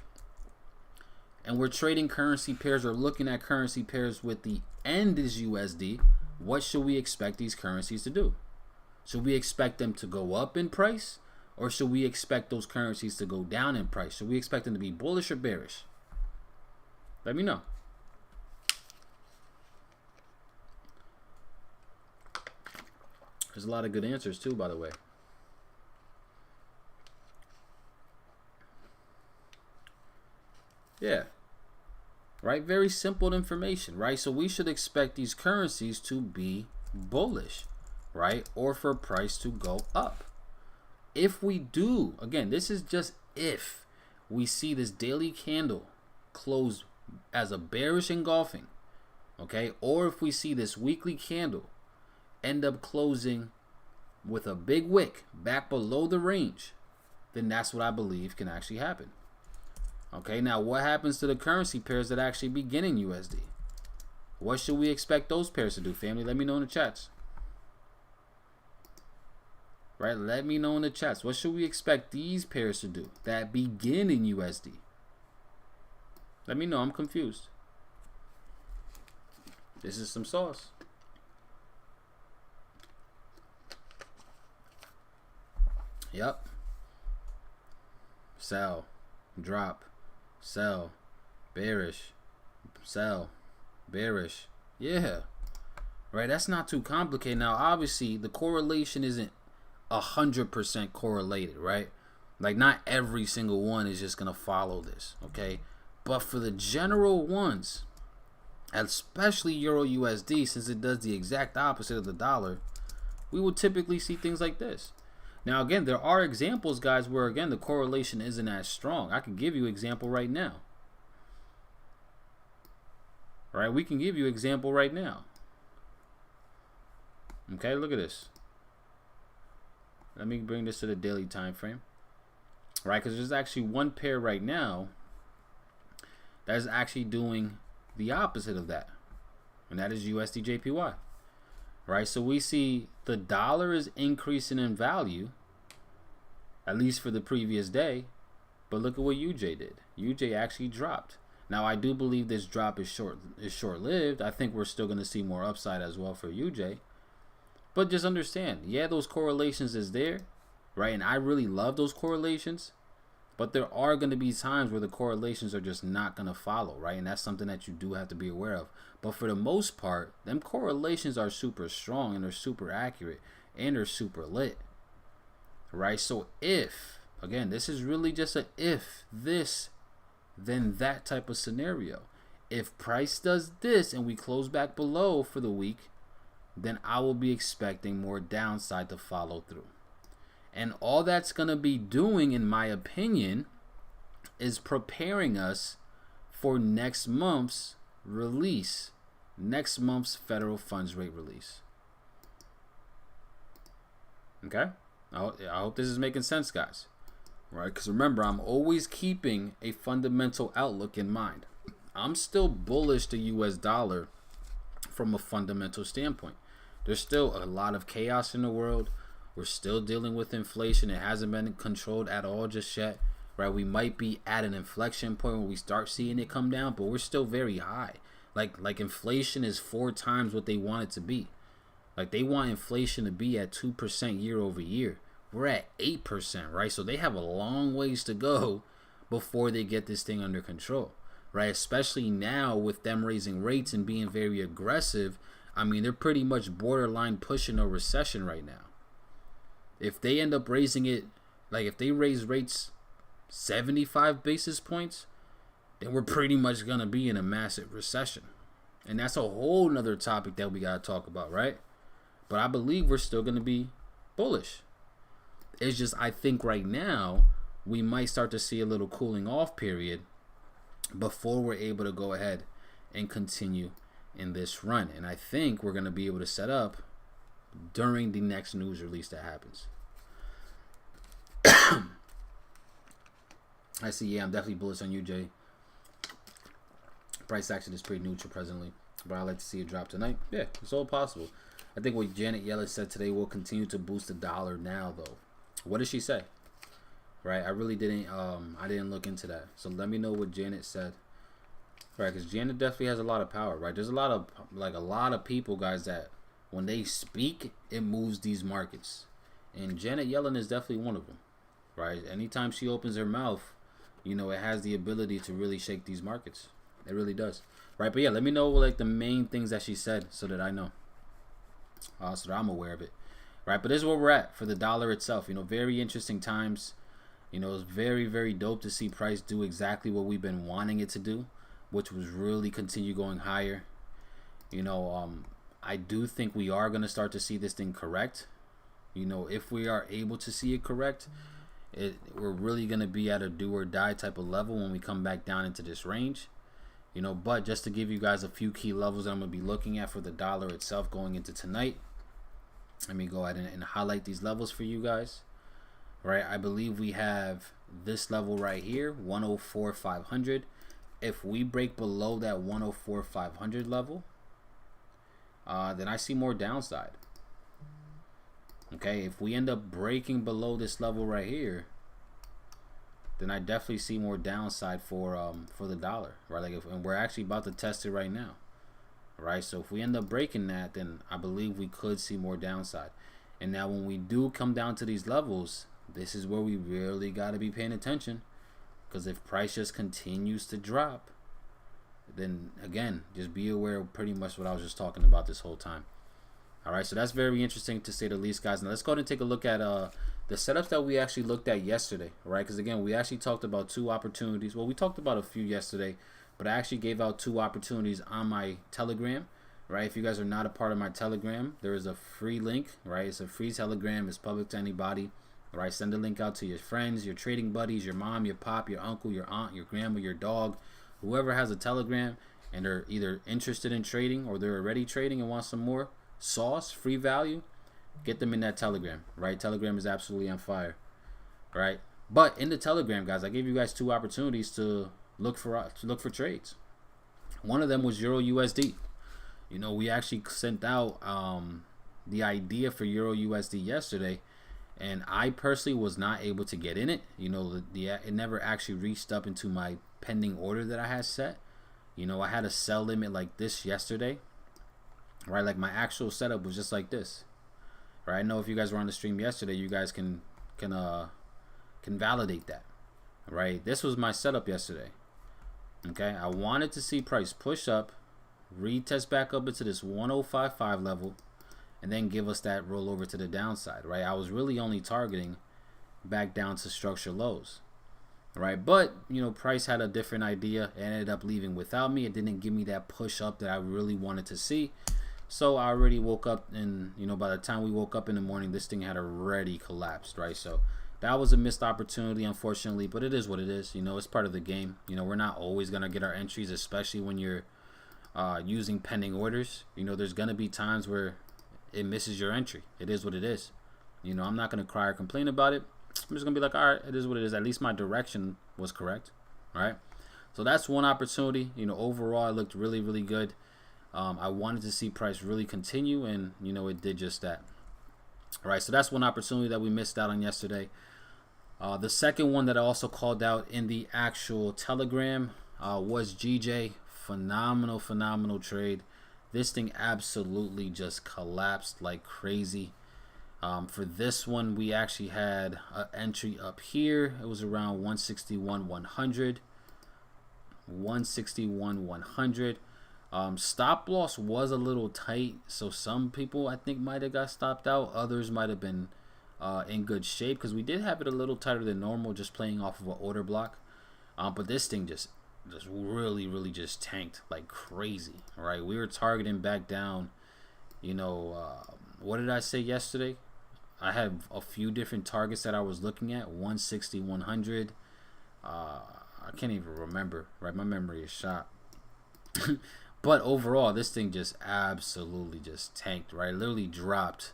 and we're trading currency pairs or looking at currency pairs with the end is USD, what should we expect these currencies to do? Should we expect them to go up in price? Or should we expect those currencies to go down in price? Should we expect them to be bullish or bearish? Let me know. There's a lot of good answers too, by the way. Yeah. Right? Very simple information, right? So we should expect these currencies to be bullish, right? Or for price to go up. If we do, again, this is just if we see this daily candle close as a bearish engulfing, okay, or if we see this weekly candle end up closing with a big wick back below the range, then that's what I believe can actually happen. Okay, now what happens to the currency pairs that actually begin in USD? What should we expect those pairs to do, family? Let me know in the chats. Right, let me know in the chats. What should we expect these pairs to do that begin in USD? Let me know. I'm confused. This is some sauce. Yep. Sell. Drop. Sell. Bearish. Sell. Bearish. Yeah. Right, that's not too complicated. Now, obviously, the correlation isn't 100% correlated, right? Like, not every single one is just gonna follow this, okay? But for the general ones, especially Euro USD, since it does the exact opposite of the dollar, we will typically see things like this. Now, again, there are examples, guys, where again the correlation isn't as strong. I can give you an example right now. Right? We can give you an example right now. Okay, look at this. Let me bring this to the daily time frame, right? Because there's actually one pair right now that is actually doing the opposite of that, and that is USD JPY, right? So we see the dollar is increasing in value, at least for the previous day, but look at what UJ did. UJ actually dropped. Now, I do believe this drop is short-lived. I think we're still going to see more upside as well for UJ. But just understand, yeah, those correlations is there, right? And I really love those correlations. But there are going to be times where the correlations are just not going to follow, right? And that's something that you do have to be aware of. But for the most part, them correlations are super strong and they're super accurate and they're super lit, right? So if, again, this is really just a if this, then that type of scenario. If price does this and we close back below for the week, then I will be expecting more downside to follow through. And all that's going to be doing, in my opinion, is preparing us for next month's release, next month's federal funds rate release. Okay? I hope this is making sense, guys. Right? Because remember, I'm always keeping a fundamental outlook in mind. I'm still bullish the US dollar from a fundamental standpoint. There's still a lot of chaos in the world. We're still dealing with inflation. It hasn't been controlled at all just yet, right? We might be at an inflection point where we start seeing it come down, but we're still very high. Like inflation is 4 times what they want it to be. Like they want inflation to be at 2% year over year. We're at 8%, right? So they have a long ways to go before they get this thing under control, right? Especially now with them raising rates and being very aggressive. I mean, they're pretty much borderline pushing a recession right now. If they end up raising it, like if they raise rates 75 basis points, then we're pretty much going to be in a massive recession. And that's a whole nother topic that we got to talk about, right? But I believe we're still going to be bullish. It's just, I think right now, we might start to see a little cooling off period before we're able to go ahead and continue in this run. And I think we're going to be able to set up during the next news release that happens. I see, yeah, I'm definitely bullish on you, Jay. Price action is pretty neutral presently, but I'd like to see it drop tonight. Yeah, it's all possible. I think what Janet Yellen said today will continue to boost the dollar now, though. What did she say? Right, I really didn't look into that. So let me know what Janet said. Right, because Janet definitely has a lot of power, right? There's a lot of people, guys, that when they speak, it moves these markets. And Janet Yellen is definitely one of them, right? Anytime she opens her mouth, you know, it has the ability to really shake these markets. It really does, right? But yeah, let me know like the main things that she said so that I know, so that I'm aware of it, right? But this is where we're at for the dollar itself. You know, very interesting times. You know, it's very, very dope to see price do exactly what we've been wanting it to do, which was really continue going higher. You know, I do think we are going to start to see this thing correct. You know, if we are able to see it correct, we're really going to be at a do or die type of level when we come back down into this range. You know, but just to give you guys a few key levels that I'm going to be looking at for the dollar itself going into tonight. Let me go ahead and highlight these levels for you guys. Right, I believe we have this level right here, 104,500. If we break below that 104,500 level, then I see more downside. Okay, if we end up breaking below this level right here, then I definitely see more downside for the dollar, right? Like, and we're actually about to test it right now, right? So if we end up breaking that, then I believe we could see more downside. And now when we do come down to these levels, this is where we really got to be paying attention, because if price just continues to drop, then again, just be aware of pretty much what I was just talking about this whole time. All right, so that's very interesting to say the least, guys. Now let's go ahead and take a look at the setups that we actually looked at yesterday, right? Because again, we actually talked about two opportunities. Well, we talked about a few yesterday, but I actually gave out two opportunities on my Telegram, right? If you guys are not a part of my Telegram, there is a free link, right? It's a free Telegram. It's public to anybody. All right, send the link out to your friends, your trading buddies, your mom, your pop, your uncle, your aunt, your grandma, your dog, whoever has a Telegram and they're either interested in trading or they're already trading and want some more sauce, free value, get them in that Telegram, right? Telegram is absolutely on fire, right? But in the Telegram, guys, I gave you guys two opportunities to look for trades. One of them was Euro USD. You know, we actually sent out the idea for Euro USD yesterday. And I personally was not able to get in it. You know, it never actually reached up into my pending order that I had set. You know, I had a sell limit like this yesterday. Right, like my actual setup was just like this. Right, I know if you guys were on the stream yesterday, you guys can validate that. Right, this was my setup yesterday. Okay, I wanted to see price push up, retest back up into this 105.5 level, and then give us that roll over to the downside, right? I was really only targeting back down to structure lows, right? But, you know, price had a different idea. It ended up leaving without me. It didn't give me that push up that I really wanted to see. So I already woke up, and, you know, by the time we woke up in the morning, this thing had already collapsed, right? So that was a missed opportunity, unfortunately, but it is what it is. You know, it's part of the game. You know, we're not always going to get our entries, especially when you're using pending orders. You know, there's going to be times where it misses your entry. It is what it is. You know, I'm not going to cry or complain about it. I'm just going to be like, all right, it is what it is. At least my direction was correct. All right. So that's one opportunity. You know, overall, it looked really, really good. I wanted to see price really continue, and, you know, it did just that. All right. So that's one opportunity that we missed out on yesterday. The second one that I also called out in the actual Telegram was GJ. Phenomenal trade. This thing absolutely just collapsed like crazy. For this one, we actually had an entry up here. It was around 161.100. Stop loss was a little tight, so some people I think might have got stopped out. Others might have been in good shape because we did have it a little tighter than normal, just playing off of an order block. But this thing just really just tanked like crazy. Right, we were targeting back down. You know, what did I say yesterday? I had a few different targets that I was looking at. 160, 100. I can't even remember. Right, my memory is shot. But overall, this thing just absolutely just tanked, right? Literally dropped.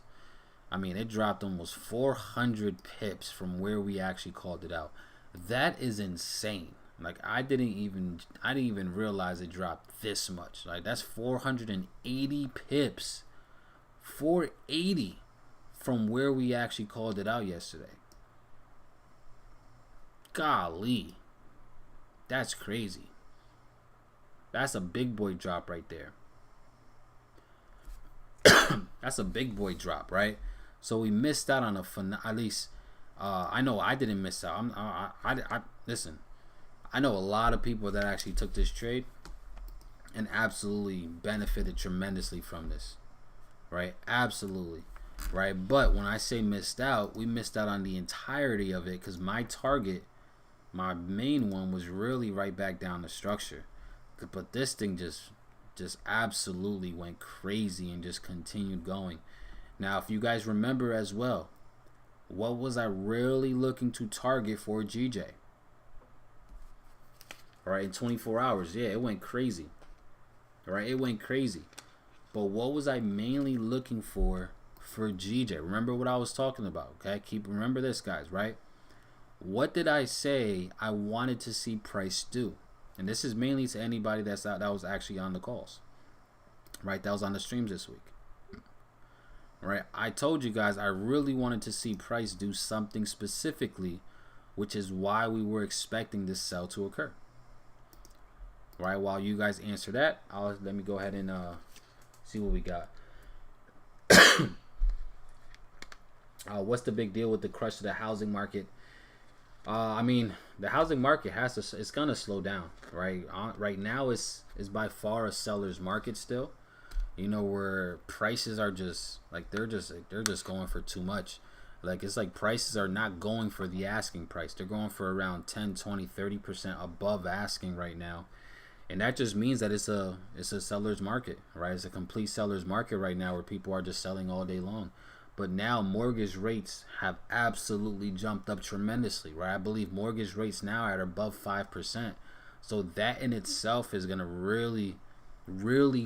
I mean, it dropped almost 400 pips from where we actually called it out. That is insane. Like, I didn't even realize it dropped this much. Like, that's 480 pips. 480 from where we actually called it out yesterday. Golly. That's crazy. That's a big boy drop right there. That's a big boy drop, right? So we missed out on at least I know I didn't miss out. I listen. I know a lot of people that actually took this trade and absolutely benefited tremendously from this, right? Absolutely, right? But when I say missed out, we missed out on the entirety of it because my target, my main one, was really right back down the structure. But this thing just absolutely went crazy and just continued going. Now, if you guys remember as well, what was I really looking to target for GJ? All right, in 24 hours, yeah, it went crazy. All right, it went crazy. But what was I mainly looking for GJ? Remember what I was talking about, okay? Remember this, guys, right? What did I say I wanted to see price do? And this is mainly to anybody that was actually on the calls, right? That was on the streams this week, right? I told you guys I really wanted to see price do something specifically, which is why we were expecting this sell to occur, right? While you guys answer that, let me go ahead and see what we got. What's the big deal with the crush of the housing market? I mean, the housing market it's gonna slow down, right? Right now, it's by far a seller's market still. You know, where prices are just like they're just going for too much. Like, it's like prices are not going for the asking price. They're going for around 10, 20, 30% above asking right now. And that just means that it's a seller's market, right? It's a complete seller's market right now where people are just selling all day long. But now mortgage rates have absolutely jumped up tremendously, right? I believe mortgage rates now are above 5%. So that in itself is going to really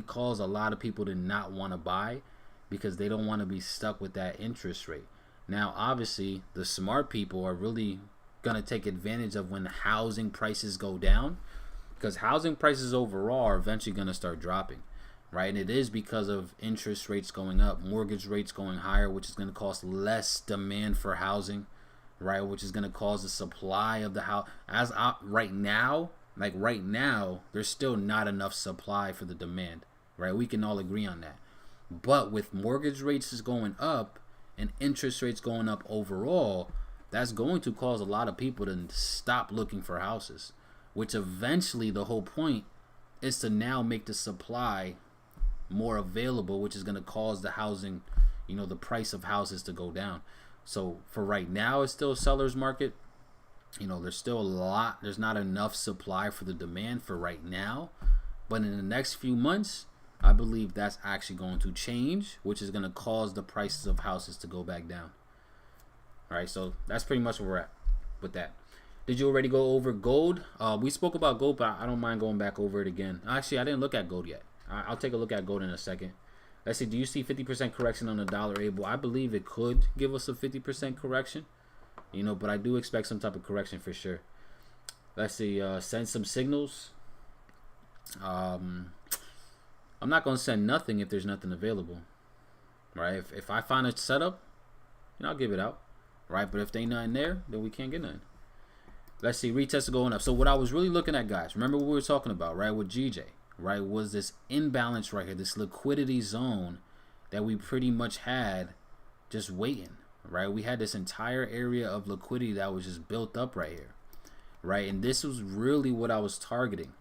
cause a lot of people to not want to buy because they don't want to be stuck with that interest rate. Now, obviously, the smart people are really going to take advantage of when housing prices go down, because housing prices overall are eventually going to start dropping. Right, and it is because of interest rates going up, mortgage rates going higher, which is going to cause less demand for housing, right? Which is going to cause the supply of the house. Right now, there's still not enough supply for the demand, right? We can all agree on that. But with mortgage rates is going up and interest rates going up overall, that's going to cause a lot of people to stop looking for houses, which eventually the whole point is to now make the supply more available, which is going to cause the housing, the price of houses to go down. So for right now, it's still a seller's market. There's not enough supply for the demand for right now. But in the next few months, I believe that's actually going to change, which is going to cause the prices of houses to go back down. All right, so that's pretty much where we're at with that. Did you already go over gold? We spoke about gold, but I don't mind going back over it again. Actually, I didn't look at gold yet. I'll take a look at gold in a second. Let's see. Do you see 50% correction on the dollar, Abel? I believe it could give us a 50% correction. But I do expect some type of correction for sure. Let's see. Send some signals. I'm not going to send nothing if there's nothing available. Right? If I find a setup, I'll give it out. Right? But if there ain't nothing there, then we can't get nothing. Let's see. Retests are going up. So what I was really looking at, guys, remember what we were talking about, right, with GJ? Right, was this imbalance right here, this liquidity zone that we pretty much had just waiting, right? We had this entire area of liquidity that was just built up right here, right? And this was really what I was targeting,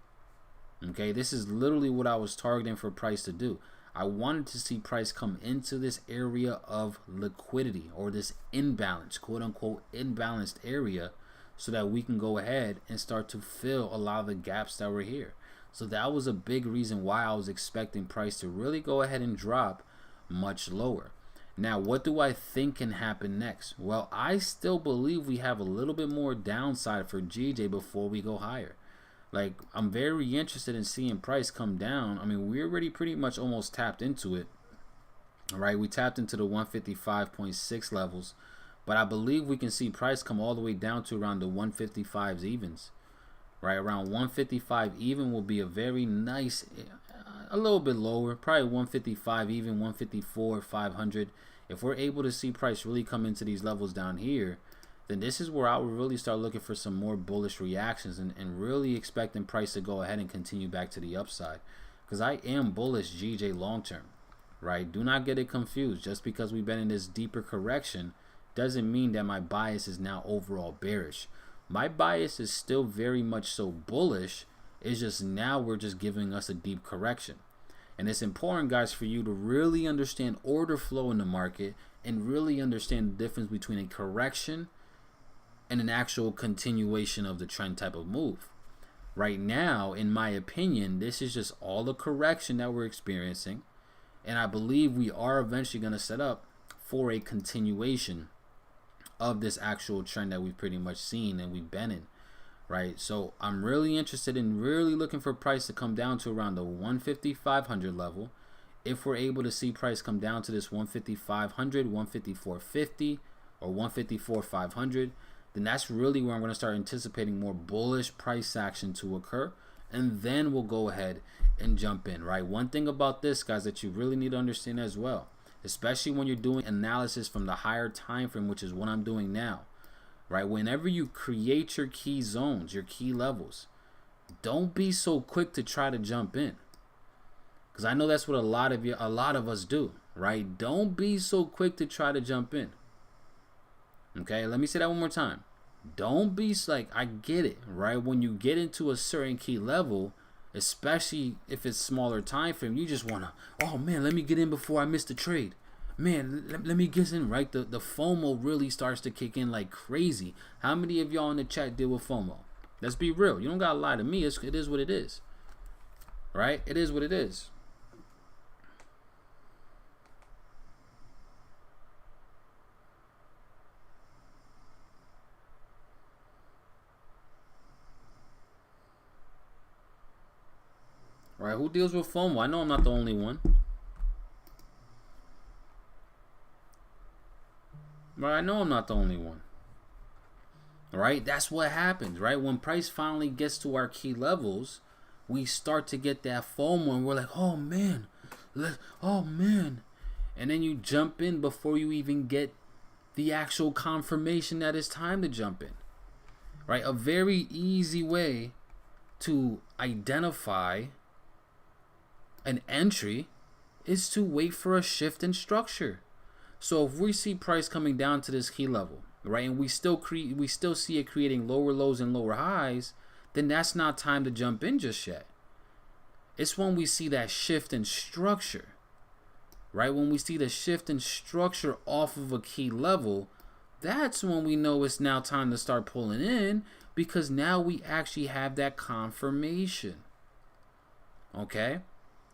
Okay, this is literally what I was targeting for price to do. I wanted to see price come into this area of liquidity, or this imbalance, quote unquote imbalanced area, so that we can go ahead and start to fill a lot of the gaps that were here. So that was a big reason why I was expecting price to really go ahead and drop much lower. Now, what do I think can happen next? Well, I still believe we have a little bit more downside for GJ before we go higher. Like, I'm very interested in seeing price come down. I mean, we already pretty much almost tapped into it. All right, we tapped into the 155.6 levels, but I believe we can see price come all the way down to around the 155s evens. Right, around 155 even will be a very nice, a little bit lower, probably 155 even, 154, 500. If we're able to see price really come into these levels down here, then this is where I would really start looking for some more bullish reactions, and really expecting price to go ahead and continue back to the upside, because I am bullish GJ long term. Right, do not get it confused. Just because we've been in this deeper correction doesn't mean that my bias is now overall bearish. My bias is still very much so bullish. It's just now we're just giving us a deep correction. And it's important, guys, for you to really understand order flow in the market and really understand the difference between a correction and an actual continuation of the trend type of move. Right now, in my opinion, this is just all the correction that we're experiencing. And I believe we are eventually going to set up for a continuation of this actual trend that we've pretty much seen and we've been in, right? So I'm really interested in really looking for price to come down to around the 150,500 level. If we're able to see price come down to this 150,500, 154.50, or 154,500, then that's really where I'm going to start anticipating more bullish price action to occur, and then we'll go ahead and jump in, right? One thing about this, guys, that you really need to understand as well, especially when you're doing analysis from the higher time frame, which is what I'm doing now, right? Whenever you create your key zones, your key levels, don't be so quick to try to jump in, because I know that's what a lot of us do, right? Don't be so quick to try to jump in. Okay, let me say that one more time. Don't be like, I get it, right? When you get into a certain key level, especially if it's smaller time frame, you just want to, oh man, let me get in before I miss the trade. Man, let me get in, right? The FOMO really starts to kick in like crazy. How many of y'all in the chat deal with FOMO? Let's be real. You don't got to lie to me. It is what it is, right? It is what it is. Right, who deals with FOMO? I know I'm not the only one. Right, I know I'm not the only one. Right, that's what happens, right? When price finally gets to our key levels, we start to get that FOMO, and we're like, oh man, oh man. And then you jump in before you even get the actual confirmation that it's time to jump in. Right, a very easy way to identify an entry is to wait for a shift in structure. So if we see price coming down to this key level, right, and we still see it creating lower lows and lower highs, then that's not time to jump in just yet. It's when we see that shift in structure, right? When we see the shift in structure off of a key level, that's when we know it's now time to start pulling in, because now we actually have that confirmation. Okay?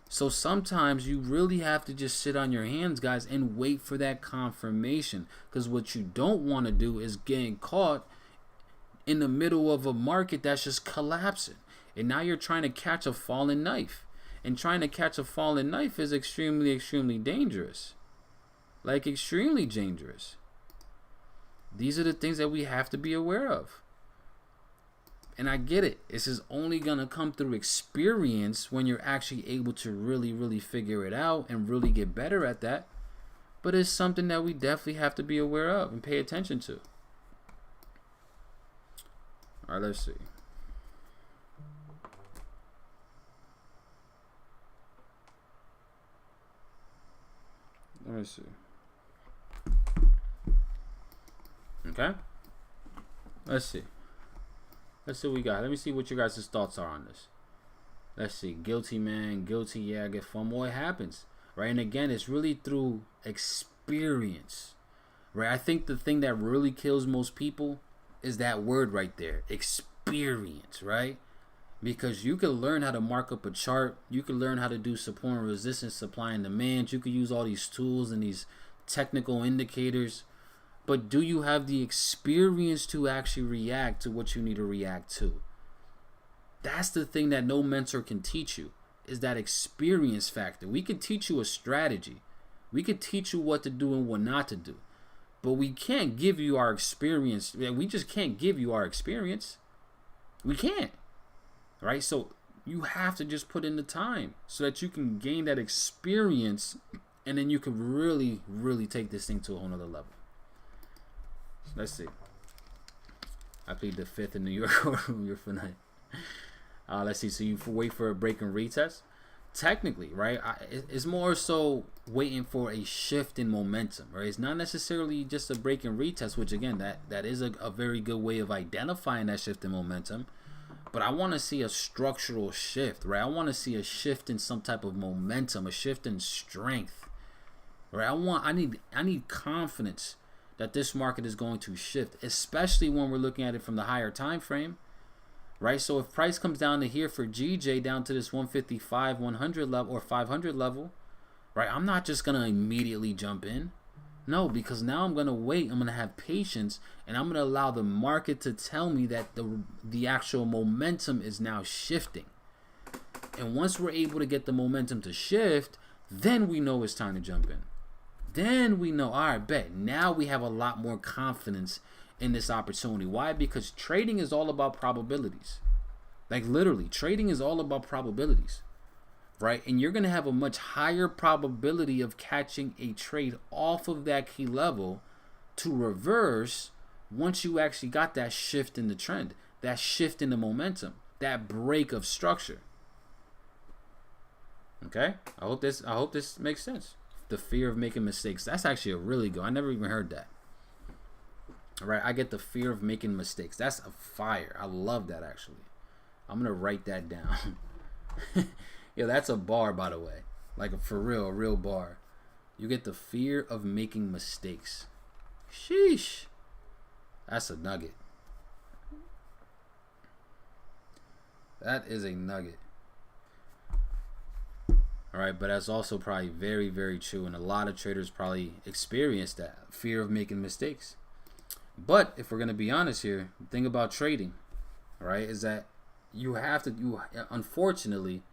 So sometimes you really have to just sit on your hands, guys, and wait for that confirmation, because what you don't want to do is getting caught in the middle of a market that's just collapsing, and now you're trying to catch a falling knife, and trying to catch a falling knife is extremely dangerous, like extremely dangerous. These are the things that we have to be aware of. And I get it. This is only going to come through experience when you're actually able to really figure it out and really get better at that. But it's something that we definitely have to be aware of and pay attention to. All right, let's see. Let me see. Okay. Let's see. Let's see what we got. Let me see what you guys' thoughts are on this. Let's see. Guilty, man. Guilty. Yeah, I get FOMO. It happens, right? And again, it's really through experience, right? I think the thing that really kills most people is that word right there, experience, right? Because you can learn how to mark up a chart. You can learn how to do support and resistance, supply and demand. You can use all these tools and these technical indicators. But do you have the experience to actually react to what you need to react to? That's the thing that no mentor can teach you, is that experience factor. We could teach you a strategy. We could teach you what to do and what not to do. But we can't give you our experience. We just can't give you our experience. We can't. Right? So you have to just put in the time so that you can gain that experience, and then you can really, really take this thing to a whole nother level. Let's see. I plead the fifth in New York. You're for night. Let's see. So you wait for a break and retest. Technically, right? It's more so waiting for a shift in momentum, right? It's not necessarily just a break and retest, which again, that is a very good way of identifying that shift in momentum. But I want to see a structural shift, right? I want to see a shift in some type of momentum, a shift in strength, right? I need confidence that this market is going to shift, especially when we're looking at it from the higher time frame, right? So if price comes down to here for GJ, down to this 155, 100 level or 500 level, right? I'm not just going to immediately jump in. No, because now I'm going to wait. I'm going to have patience, and I'm going to allow the market to tell me that the actual momentum is now shifting. And once we're able to get the momentum to shift, then we know it's time to jump in. Then we know, all right, bet. Now we have a lot more confidence in this opportunity. Why? Because trading is all about probabilities. Like literally, trading is all about probabilities. Right? And you're going to have a much higher probability of catching a trade off of that key level to reverse once you actually got that shift in the trend, that shift in the momentum, that break of structure. Okay? I hope this makes sense. The fear of making mistakes. That's actually a really good. I never even heard that. All right, I get the fear of making mistakes. That's a fire. I love that actually. I'm going to write that down. Yeah, that's a bar, by the way. Like for real, a real bar. You get the fear of making mistakes. Sheesh. That's a nugget. That is a nugget. All right, but that's also probably very, very true. And a lot of traders probably experience that fear of making mistakes. But if we're going to be honest here, the thing about trading, all right, is that unfortunately,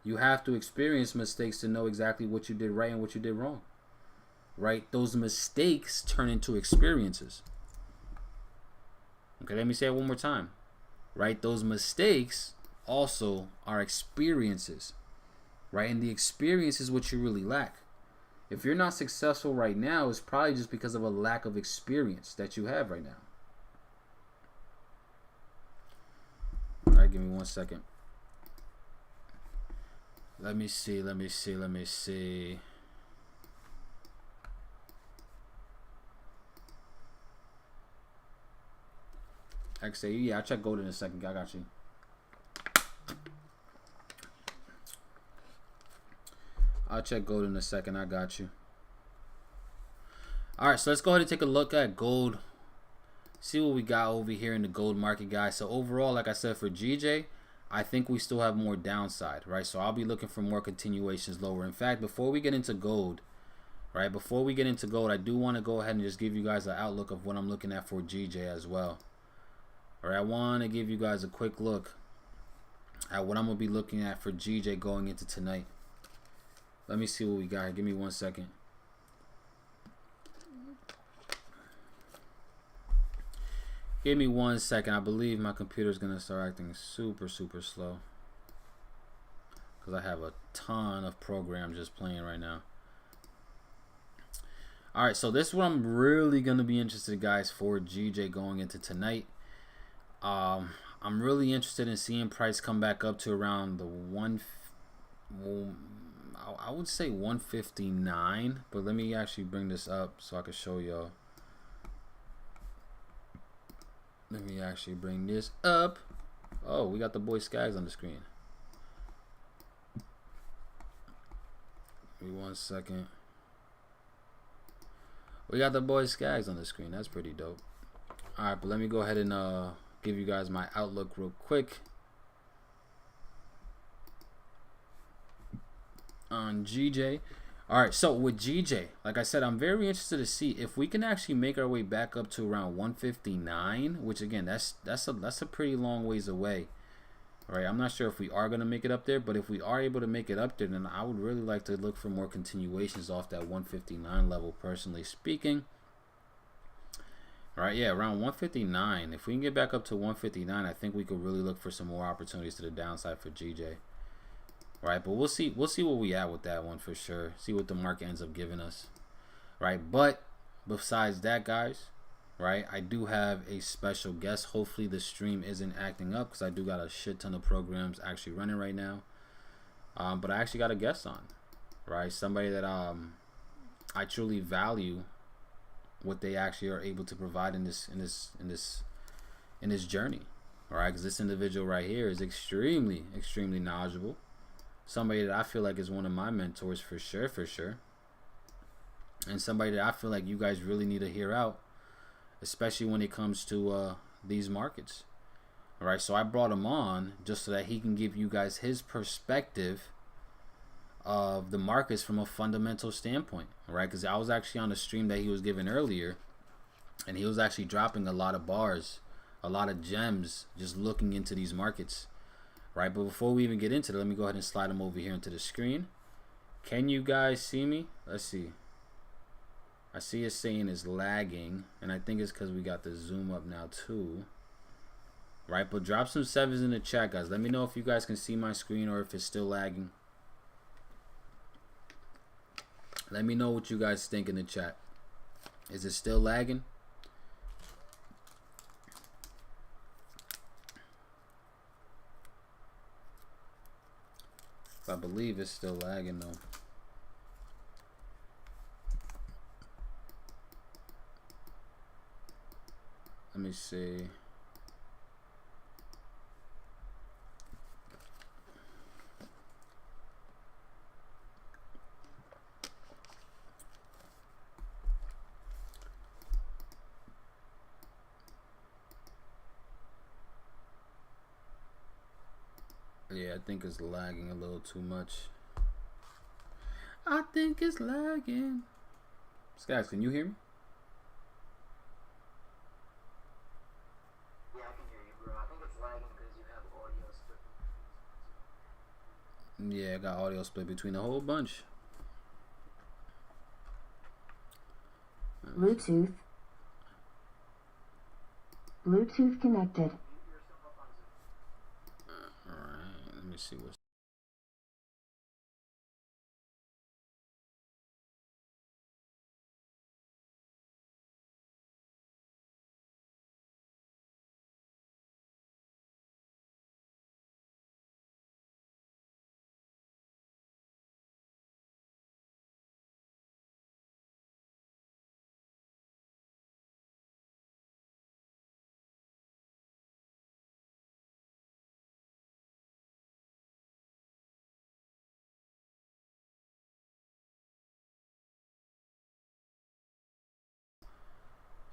you have to experience mistakes to know exactly what you did right and what you did wrong. Right? Those mistakes turn into experiences. Okay, let me say it one more time. Right? Those mistakes also are experiences. Right? And the experience is what you really lack. If you're not successful right now, it's probably just because of a lack of experience that you have right now. All right, give me 1 second. Let me see. XAU, yeah, I'll check gold in a second. I got you. I'll check gold in a second. I got you. All right, so let's go ahead and take a look at gold. See what we got over here in the gold market, guys. So overall, like I said, for GJ, I think we still have more downside, right? So I'll be looking for more continuations lower. In fact, before we get into gold, right? Before we get into gold, I do want to go ahead and just give you guys an outlook of what I'm looking at for GJ as well. All right, I want to give you guys a quick look at what I'm going to be looking at for GJ going into tonight. Let me see what we got here. Give me 1 second. Give me 1 second. I believe my computer is going to start acting super slow, because I have a ton of programs just playing right now. All right, so this is what I'm really going to be interested, guys, for GJ going into tonight. I'm really interested in seeing price come back up to around the I would say 159, but let me actually bring this up so I can show y'all. Let me actually bring this up. Oh, we got the boy Skaggs on the screen. Give me 1 second. We got the boy Skags on the screen. That's pretty dope. All right, but let me go ahead and give you guys my outlook real quick on GJ. All right, so with GJ, like I said, I'm very interested to see if we can actually make our way back up to around 159, which again, that's a pretty long ways away. All right, I'm not sure if we are going to make it up there, but if we are able to make it up there, then I would really like to look for more continuations off that 159 level, personally speaking. All right, yeah, around 159. If we can get back up to 159, I think we could really look for some more opportunities to the downside for GJ. All right, but we'll see what we at with that one for sure. See what the market ends up giving us. All right, but besides that, guys, right, I do have a special guest. Hopefully the stream isn't acting up because I do got a shit ton of programs actually running right now. But I actually got a guest on, right? Somebody that I truly value what they actually are able to provide in this journey. All right, because this individual right here is extremely knowledgeable. Somebody that I feel like is one of my mentors for sure, and somebody that I feel like you guys really need to hear out, especially when it comes to these markets. All right, so I brought him on just so that he can give you guys his perspective of the markets from a fundamental standpoint. All right, because I was actually on the stream that he was giving earlier, and he was actually dropping a lot of bars, a lot of gems, just looking into these markets. Right, but before we even get into it, let me go ahead and slide him over here into the screen. Can you guys see me? Let's see. I see it's saying it's lagging, and I think it's because we got the zoom up now too. Right, but drop some sevens in the chat, guys. Let me know if you guys can see my screen or if it's still lagging. Let me know what you guys think in the chat. Is it still lagging? I believe it's still lagging though. Let me see. Yeah, I think it's lagging a little too much. I think it's lagging. Guys, can you hear me? Yeah, I can hear you, bro. I think it's lagging because you have audio split. Yeah, I got audio split between a whole bunch. Bluetooth. Bluetooth connected. Alright, let me see what's.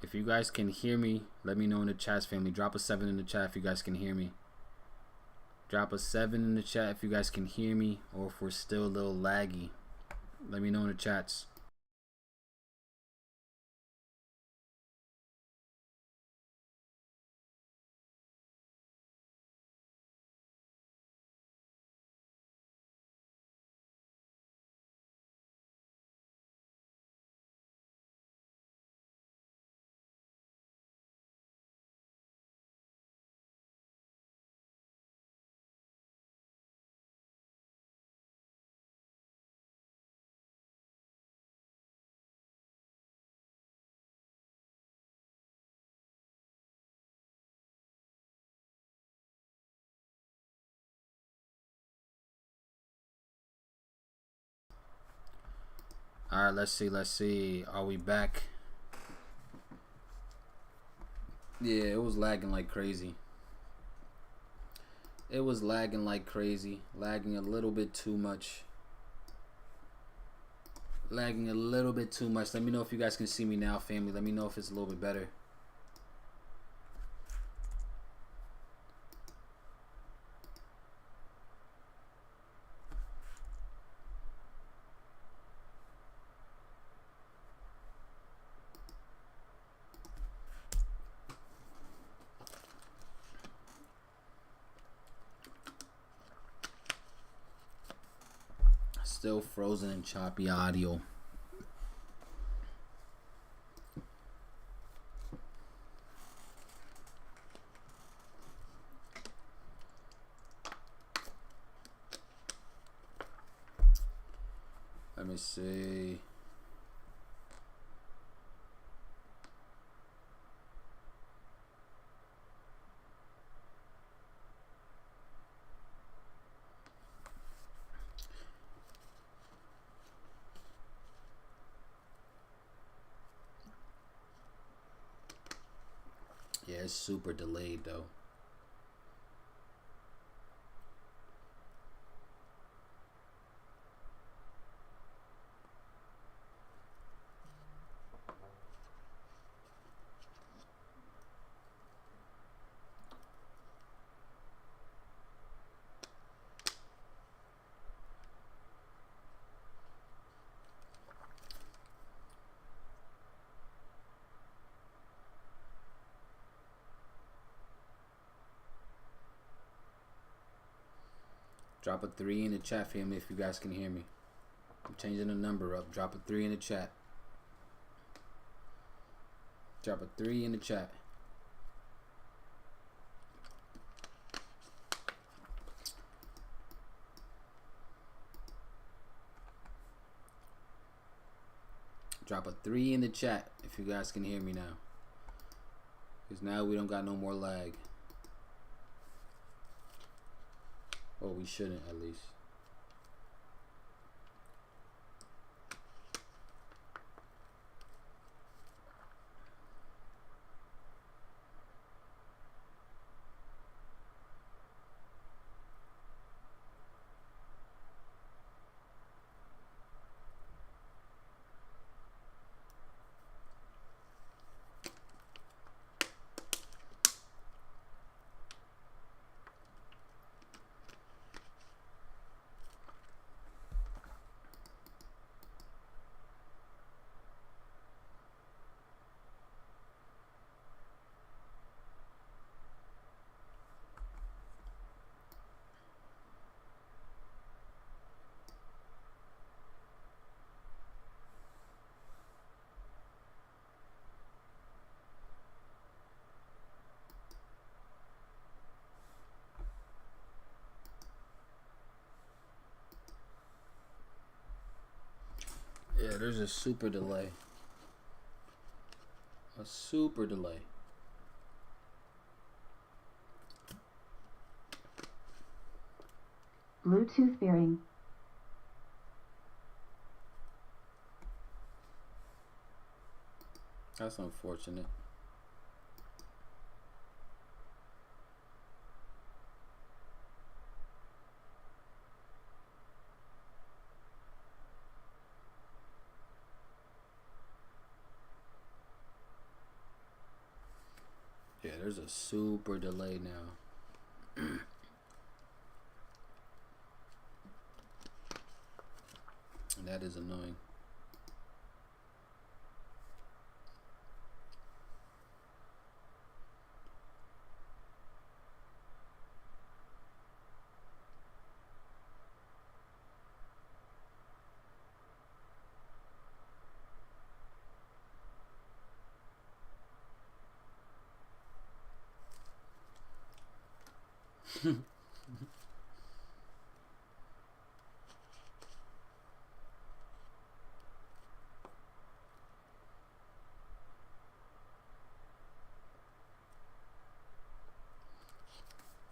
If you guys can hear me, let me know in the chat, family. Drop a 7 in the chat if you guys can hear me. Drop a 7 in the chat if you guys can hear me, or if we're still a little laggy. Let me know in the chats. Alright, let's see. Are we back? Yeah, it was lagging like crazy. It was lagging like crazy. Lagging a little bit too much. Lagging a little bit too much. Let me know if you guys can see me now, family. Let me know if it's a little bit better. Still frozen and choppy audio. Let me see. Yeah, it's super delayed though. Drop a 3 in the chat, family, if you guys can hear me. I'm changing the number up. Drop a 3 in the chat. Drop a 3 in the chat. Drop a 3 in the chat if you guys can hear me now. Because now we don't got no more lag. Well, we shouldn't, at least. Yeah, there's a super delay. A super delay. Bluetooth pairing. That's unfortunate. Yeah, there's a super delay now. And that is annoying.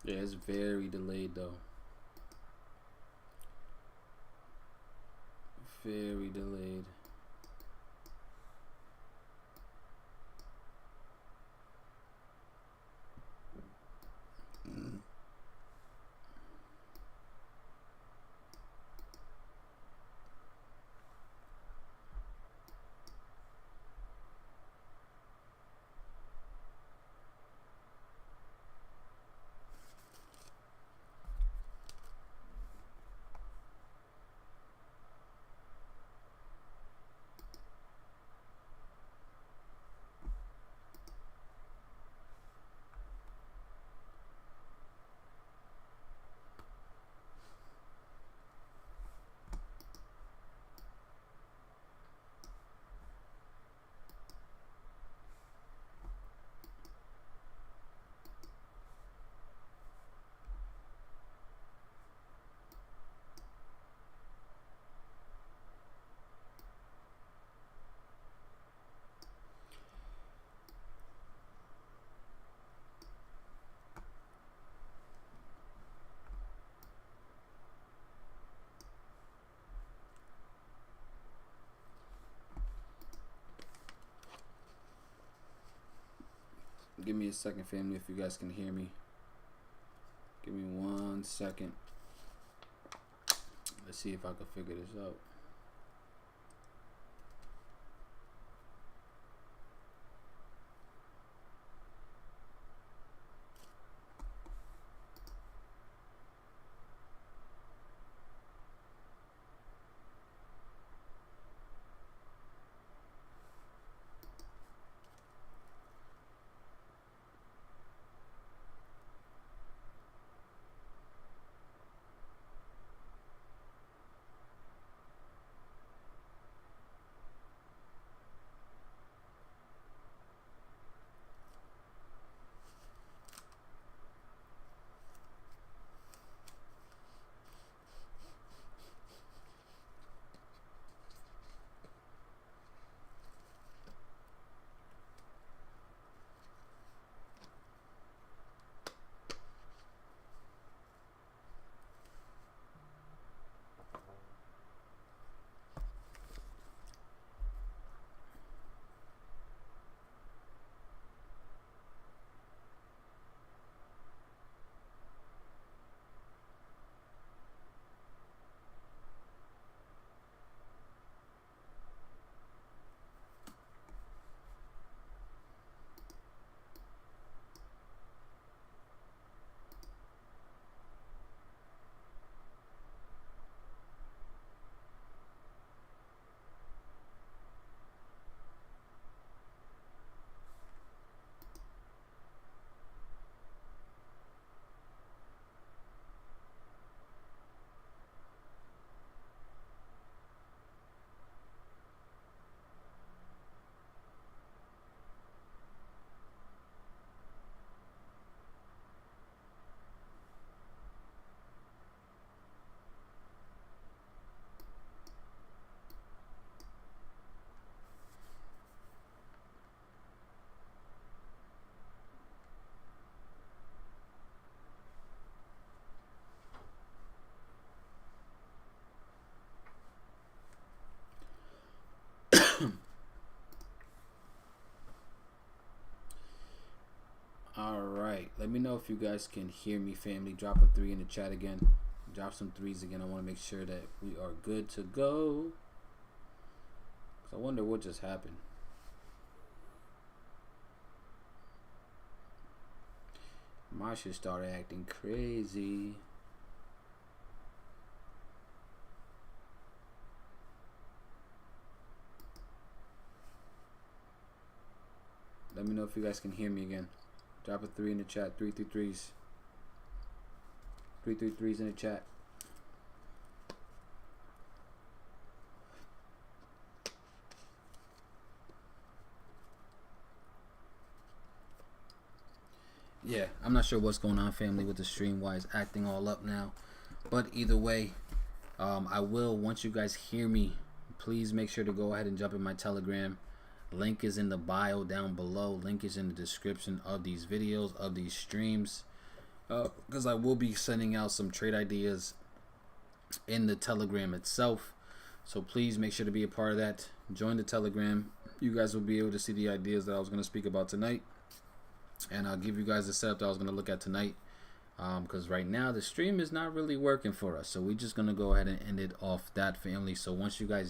Yeah, it's very delayed though. Very delayed. Give me a second, family, if you guys can hear me. Give me 1 second. Let's see if I can figure this out. Alright, let me know if you guys can hear me, family. Drop a 3 in the chat again. Drop some 3s again. I want to make sure that we are good to go. I wonder what just happened. My shit started acting crazy. Let me know if you guys can hear me again. Drop a 3 in the chat. 3 through 3s. 3 through 3s in the chat. Yeah, I'm not sure what's going on, family, with the stream. Why it's acting all up now. But either way, I will, once you guys hear me, please make sure to go ahead and jump in my Telegram. Link is in the bio down below. Link is in the description of these videos, of these streams. Because I will be sending out some trade ideas in the Telegram itself. So please make sure to be a part of that. Join the Telegram. You guys will be able to see the ideas that I was going to speak about tonight. And I'll give you guys the setup that I was going to look at tonight. Because right now the stream is not really working for us. So we're just going to go ahead and end it off that, family. So once you guys